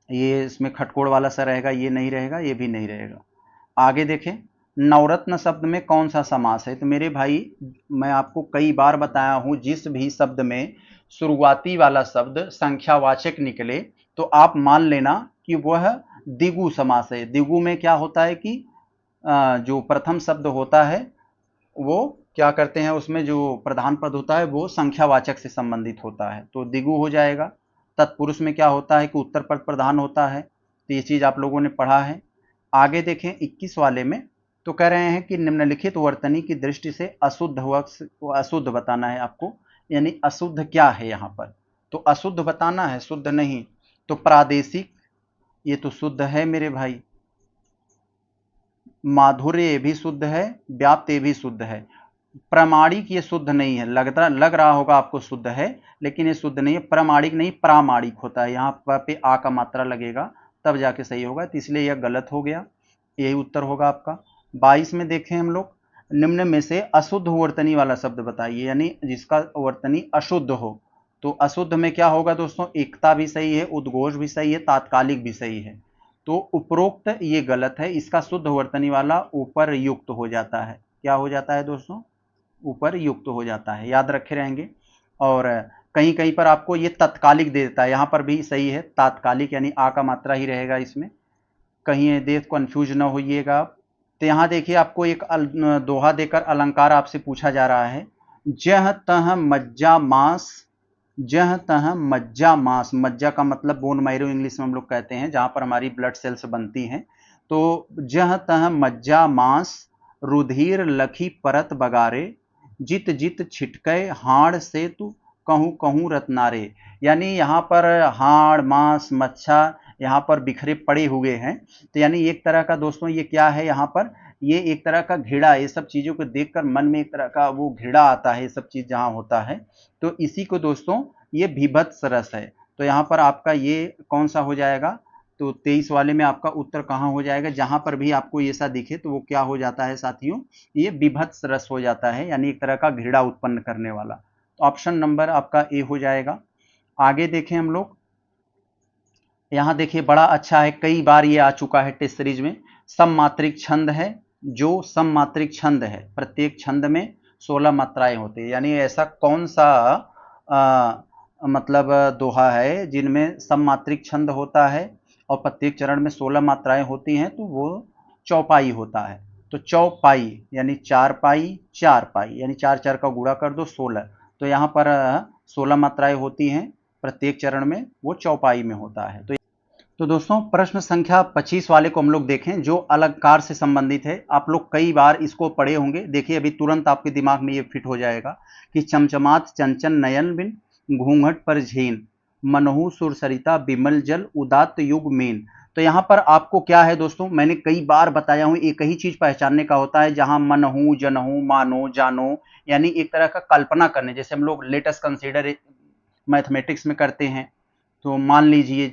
ये इसमें खटकोड़ वाला सा रहेगा, ये नहीं रहेगा, ये भी नहीं रहेगा। आगे देखें, नवरत्न शब्द में कौन सा समास है? तो मेरे भाई मैं आपको कई बार बताया हूं, जिस भी शब्द में शुरुआती वाला शब्द संख्यावाचक निकले तो आप मान लेना कि वह द्विगु समास है। द्विगु में क्या होता है कि जो प्रथम शब्द होता है वो क्या करते हैं, उसमें जो प्रधान पद होता है वो संख्यावाचक से संबंधित होता है, तो द्विगु हो जाएगा। तत्पुरुष में क्या होता है कि उत्तर पद प्रधान होता है। तो ये चीज आप लोगों ने पढ़ा है। आगे देखें 21 वाले में, तो कह रहे हैं कि निम्नलिखित वर्तनी की दृष्टि से अशुद्ध अशुद्ध बताना है आपको, यानी अशुद्ध क्या है यहाँ पर, तो अशुद्ध बताना है, शुद्ध नहीं। तो प्रादेशिक ये तो शुद्ध है मेरे भाई, माधुर्य भी शुद्ध है, व्याप्त भी शुद्ध है। प्रामाणिक ये शुद्ध नहीं है, लग रहा होगा आपको शुद्ध है, लेकिन ये शुद्ध नहीं है, प्रामाणिक नहीं प्रामाणिक होता है। यहाँ पे आ का मात्रा लगेगा तब जाके सही होगा, तो इसलिए यह गलत हो गया, यही उत्तर होगा आपका। 22 में देखें हम लोग, निम्न में से अशुद्ध वर्तनी वाला शब्द बताइए, यानी जिसका वर्तनी अशुद्ध हो। तो अशुद्ध में क्या होगा दोस्तों, एकता भी सही है, उद्घोष भी सही है, तात्कालिक भी सही है। तो उपरोक्त ये गलत है, इसका शुद्ध वर्तनी वाला ऊपर युक्त हो जाता है। क्या हो जाता है दोस्तों, ऊपर युक्त हो जाता है, याद रखे रहेंगे। और कहीं कहीं पर आपको ये तत्कालिक दे देता है, यहाँ पर भी सही है तात्कालिक, यानी आ का मात्रा ही रहेगा इसमें, कहीं देख कंफ्यूज ना होइएगा आप। तो यहाँ देखिए आपको एक दोहा देकर अलंकार आपसे पूछा जा रहा है, जह तह मज्जा मांस, जह तह मज्जा मांस, मज्जा का मतलब बोन मैरो इंग्लिश में हम लोग कहते हैं, जहां पर हमारी ब्लड सेल्स बनती हैं। तो जह तह मज्जा मांस, रुधिर लखी परत बगारे, जित जित छिटके हाड़ से तू कहूँ कहूँ रत्नारे। यानी यहाँ पर हाड़ मांस मच्छा यहाँ पर बिखरे पड़े हुए हैं, तो यानी एक तरह का दोस्तों ये क्या है, यहाँ पर ये एक तरह का घृणा, ये सब चीजों को देखकर मन में एक तरह का वो घृणा आता है, ये सब चीज जहाँ होता है, तो इसी को दोस्तों ये भीभत्स रस है। तो यहाँ पर आपका ये कौन सा हो जाएगा, तो 23 वाले में आपका उत्तर कहाँ हो जाएगा, जहां पर भी आपको ऐसा दिखे तो वो क्या हो जाता है साथियों, ये विभत्स रस हो जाता है, यानी एक तरह का घृणा उत्पन्न करने वाला। तो ऑप्शन नंबर आपका ए हो जाएगा। आगे देखें हम लोग, यहाँ देखिए बड़ा अच्छा है, कई बार ये आ चुका है टेस्ट सीरीज में, सममात्रिक छंद है, जो सममात्रिक छंद है प्रत्येक छंद में 16 मात्राएं होती है, यानी ऐसा कौन सा मतलब दोहा है जिनमें सममात्रिक छंद होता है और प्रत्येक चरण में 16 मात्राएं होती हैं, तो वो चौपाई होता है। तो चौपाई यानी 4 पाई 4 पाई, यानी 4 4 का गुणा कर दो 16, तो यहाँ पर 16 मात्राएं होती हैं प्रत्येक चरण में, वो चौपाई में होता है। तो दोस्तों प्रश्न संख्या 25 वाले को हम लोग देखें, जो अलंकार से संबंधित है। आप लोग कई बार इसको पढ़े होंगे, देखिए अभी तुरंत आपके दिमाग में ये फिट हो जाएगा कि चमचमात चंचन नयन बिन, घूंघट पर झीन, मनहु सुर सरिता बिमल जल, उदात्त युग मीन। तो यहाँ पर आपको क्या है दोस्तों, मैंने कई बार बताया हूं, एक ही चीज पहचानने का होता है, जहां मनहु जनहु मानो जानो, यानी एक तरह का कल्पना करने, जैसे हम लोग लेट अस कंसीडर मैथमेटिक्स में करते हैं, तो मान लीजिए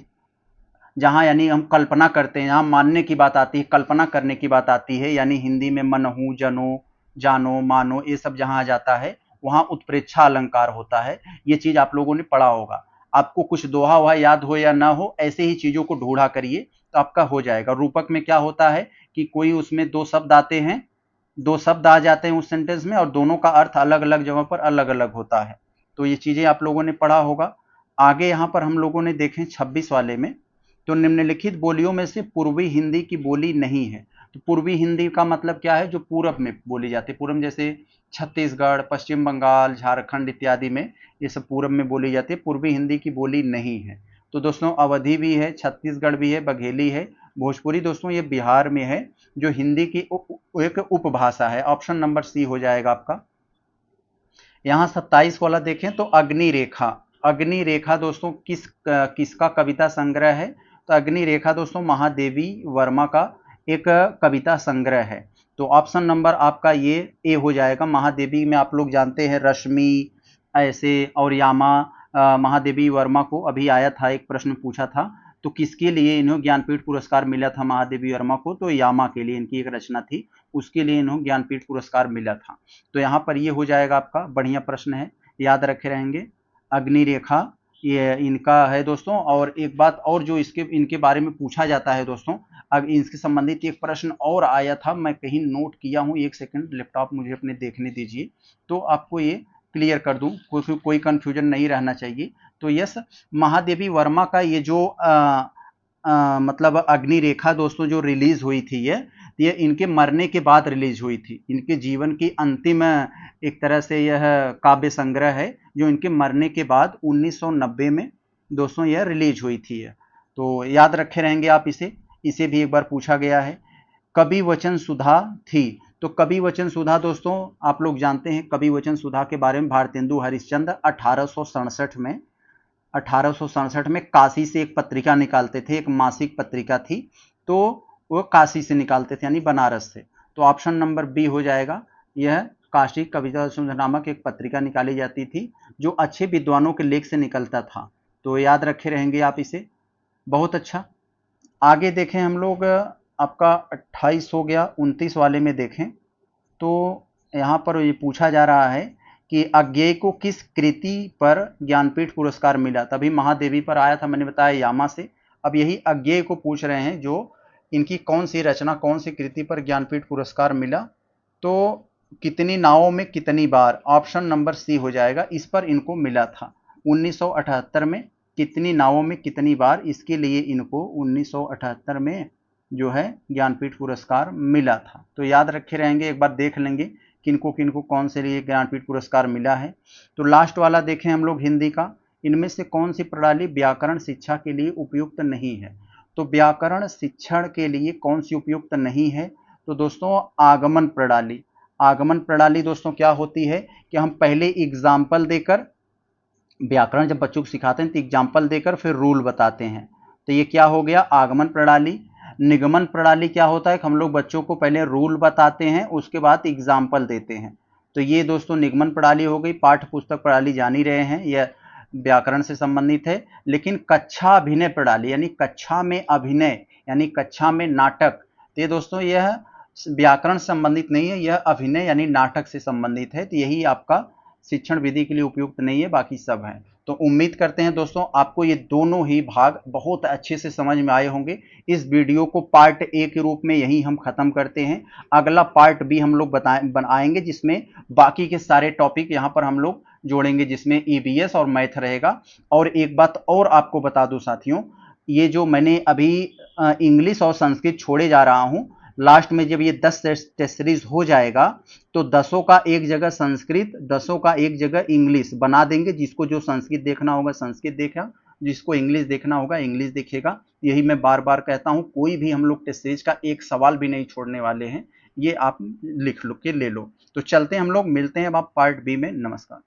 जहां यानी हम कल्पना करते हैं, जहां मानने की बात आती है, कल्पना करने की बात आती है, यानी हिंदी में मनहु जनो जानो मानो ये सब जहां आ जाता है, वहां उत्प्रेक्षा अलंकार होता है। ये चीज आप लोगों ने पढ़ा होगा। आपको कुछ दोहा हुआ याद हो या ना हो, ऐसे ही चीजों को ढूंढा करिए तो आपका हो जाएगा। रूपक में क्या होता है कि कोई उसमें दो शब्द आते हैं, दो शब्द आ जाते हैं उस सेंटेंस में, और दोनों का अर्थ अलग अलग जगह पर अलग अलग होता है। तो ये चीजें आप लोगों ने पढ़ा होगा। आगे यहाँ पर हम लोगों ने देखें 26 वाले में, तो निम्नलिखित बोलियों में से पूर्वी हिंदी की बोली नहीं है। तो पूर्वी हिंदी का मतलब क्या है, जो पूरब में बोली जाती है, पूरब जैसे छत्तीसगढ़ पश्चिम बंगाल झारखंड इत्यादि में, ये सब पूरब में बोली जाती है, पूर्वी हिंदी की बोली नहीं है। तो दोस्तों अवधी भी है, छत्तीसगढ़ भी है, बघेली है, भोजपुरी दोस्तों ये बिहार में है, जो हिंदी की एक उपभाषा है। ऑप्शन नंबर सी हो जाएगा आपका। यहाँ 27 वाला देखें तो अग्नि रेखा, अग्नि रेखा दोस्तों किसका कविता संग्रह है, तो अग्नि रेखा दोस्तों महादेवी वर्मा का एक कविता संग्रह है। तो ऑप्शन नंबर आपका ये ए हो जाएगा। महादेवी में आप लोग जानते हैं रश्मि ऐसे और यामा, महादेवी वर्मा को अभी आया था एक प्रश्न पूछा था, तो किसके लिए इन्हें ज्ञानपीठ पुरस्कार मिला था महादेवी वर्मा को, तो यामा के लिए इनकी एक रचना थी, उसके लिए इन्हें ज्ञानपीठ पुरस्कार मिला था। तो यहाँ पर ये हो जाएगा आपका, बढ़िया प्रश्न है, याद रखे रहेंगे। अग्नि रेखा ये इनका है दोस्तों। और एक बात और जो इनके बारे में पूछा जाता है दोस्तों, अब इसके संबंधित एक प्रश्न और आया था, मैं कहीं नोट किया हूँ, एक सेकंड लैपटॉप मुझे अपने देखने दीजिए, तो आपको ये क्लियर कर दूं, कोई कंफ्यूजन नहीं रहना चाहिए। तो यस, महादेवी वर्मा का ये जो मतलब अग्नि रेखा दोस्तों जो रिलीज हुई थी, ये इनके मरने के बाद रिलीज हुई थी, इनके जीवन की अंतिम एक तरह से यह काव्य संग्रह है, जो इनके मरने के बाद 1990 में दोस्तों यह रिलीज हुई थी। तो याद रखे रहेंगे आप इसे भी एक बार पूछा गया है। कवि वचन सुधा थी। तो कवि वचन सुधा दोस्तों आप लोग जानते हैं कवि वचन सुधा के बारे में, भारतेंदु हरिश्चंद्र 1867 में काशी से एक पत्रिका निकालते थे, एक मासिक पत्रिका थी, तो वो काशी से निकालते थे यानी बनारस से। तो ऑप्शन नंबर बी हो जाएगा, यह काशी कविता सुंदर नामक एक पत्रिका निकाली जाती थी जो अच्छे विद्वानों के लेख से निकलता था। तो याद रखे रहेंगे आप इसे। बहुत अच्छा। आगे देखें हम लोग, आपका 28 हो गया, 29 वाले में देखें तो यहाँ पर ये पूछा जा रहा है कि अज्ञेय को किस कृति पर ज्ञानपीठ पुरस्कार मिला। तभी महादेवी पर आया था, मैंने बताया यामा से। अब यही अज्ञेय को पूछ रहे हैं जो इनकी कौन सी रचना, कौन सी कृति पर ज्ञानपीठ पुरस्कार मिला। तो कितनी नावों में कितनी बार, ऑप्शन नंबर सी हो जाएगा, इस पर इनको मिला था 1978 में। कितनी नावों में कितनी बार, इसके लिए इनको 1978 में जो है ज्ञानपीठ पुरस्कार मिला था। तो याद रखे रहेंगे, एक बार देख लेंगे किनको किनको कौन से लिए ज्ञानपीठ पुरस्कार मिला है। तो लास्ट वाला देखें हम लोग हिंदी का, इनमें से कौन सी प्रणाली व्याकरण शिक्षा के लिए उपयुक्त नहीं है। तो व्याकरण शिक्षण के लिए कौन सी उपयुक्त नहीं है, तो दोस्तों आगमन प्रणाली। आगमन प्रणाली दोस्तों क्या होती है कि हम पहले एग्जाम्पल देकर, व्याकरण जब बच्चों को सिखाते हैं तो एग्जाम्पल देकर फिर रूल बताते हैं, तो ये क्या हो गया आगमन प्रणाली। निगमन प्रणाली क्या होता है कि हम लोग बच्चों को पहले रूल बताते हैं उसके बाद एग्जाम्पल देते हैं, तो ये दोस्तों निगमन प्रणाली हो गई। पाठ्य पुस्तक प्रणाली जान ही रहे हैं, यह व्याकरण से संबंधित है। लेकिन कक्षा अभिनय प्रणाली यानी कक्षा में अभिनय यानी कक्षा में नाटक, तो ये दोस्तों यह व्याकरण से संबंधित नहीं है, यह अभिनय यानी नाटक से संबंधित है, तो यही आपका शिक्षण विधि के लिए उपयुक्त नहीं है, बाकी सब है। तो उम्मीद करते हैं दोस्तों आपको ये दोनों ही भाग बहुत अच्छे से समझ में आए होंगे। इस वीडियो को पार्ट ए के रूप में यही हम खत्म करते हैं। अगला पार्ट बी हम लोग बनाएंगे जिसमें बाकी के सारे टॉपिक यहाँ पर हम लोग जोड़ेंगे, जिसमें ईवीएस और मैथ रहेगा। और एक बात और आपको बता दूं साथियों, ये जो मैंने अभी इंग्लिश और संस्कृत छोड़े जा रहा हूं, लास्ट में जब ये 10 टेस्ट सीरीज हो जाएगा तो 10 का एक जगह संस्कृत, 10 का एक जगह इंग्लिश बना देंगे। जिसको जो संस्कृत देखना होगा संस्कृत देखा, जिसको इंग्लिश देखना होगा इंग्लिश देखेगा। यही मैं बार बार कहता हूं, कोई भी हम लोग टेस्ट सीरीज का एक सवाल भी नहीं छोड़ने वाले हैं, ये आप लिख लो के ले लो। तो चलते हैं हम लोग, मिलते हैं अब आप पार्ट बी में। नमस्कार।